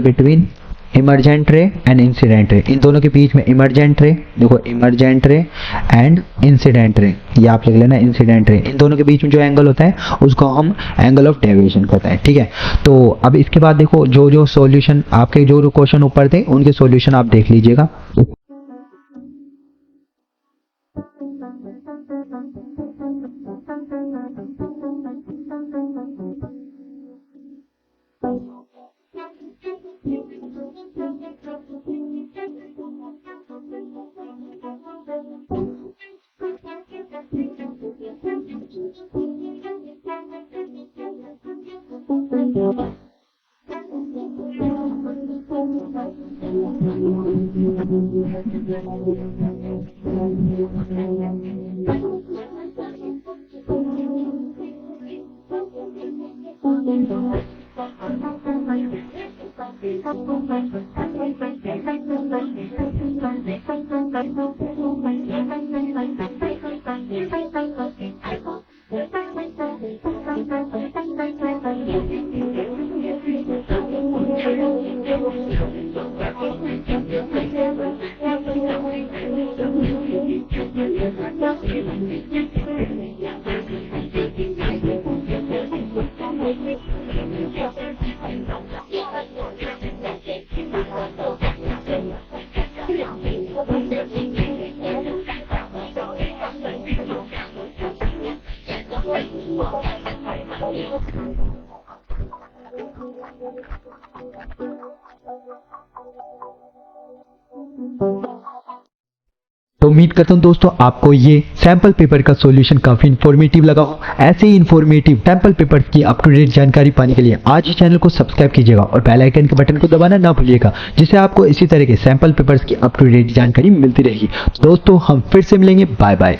between emergent ray and incident ray, इन दोनों के बीच में इमरजेंट रे, देखो इमरजेंट रे एंड इंसिडेंट रे, ये आप लिख लेना इंसिडेंट रे, इन दोनों के बीच में जो एंगल होता है उसको हम एंगल ऑफ डेविएशन कहते हैं, ठीक है। तो अब इसके बाद देखो जो सॉल्यूशन आपके जो क्वेश्चन ऊपर थे उनके सॉल्यूशन आप देख लीजिएगा। तो उम्मीद करता हूं दोस्तों आपको ये सैंपल पेपर का सॉल्यूशन काफी इन्फॉर्मेटिव लगा हो। ऐसे ही इन्फॉर्मेटिव सैंपल पेपर की अप टू डेट जानकारी पाने के लिए आज ही चैनल को सब्सक्राइब कीजिएगा और बेल आइकन के बटन को दबाना ना भूलिएगा, जिससे आपको इसी तरह के सैंपल पेपर्स की अप टू डेट जानकारी मिलती रहेगी। दोस्तों हम फिर से मिलेंगे, बाय बाय।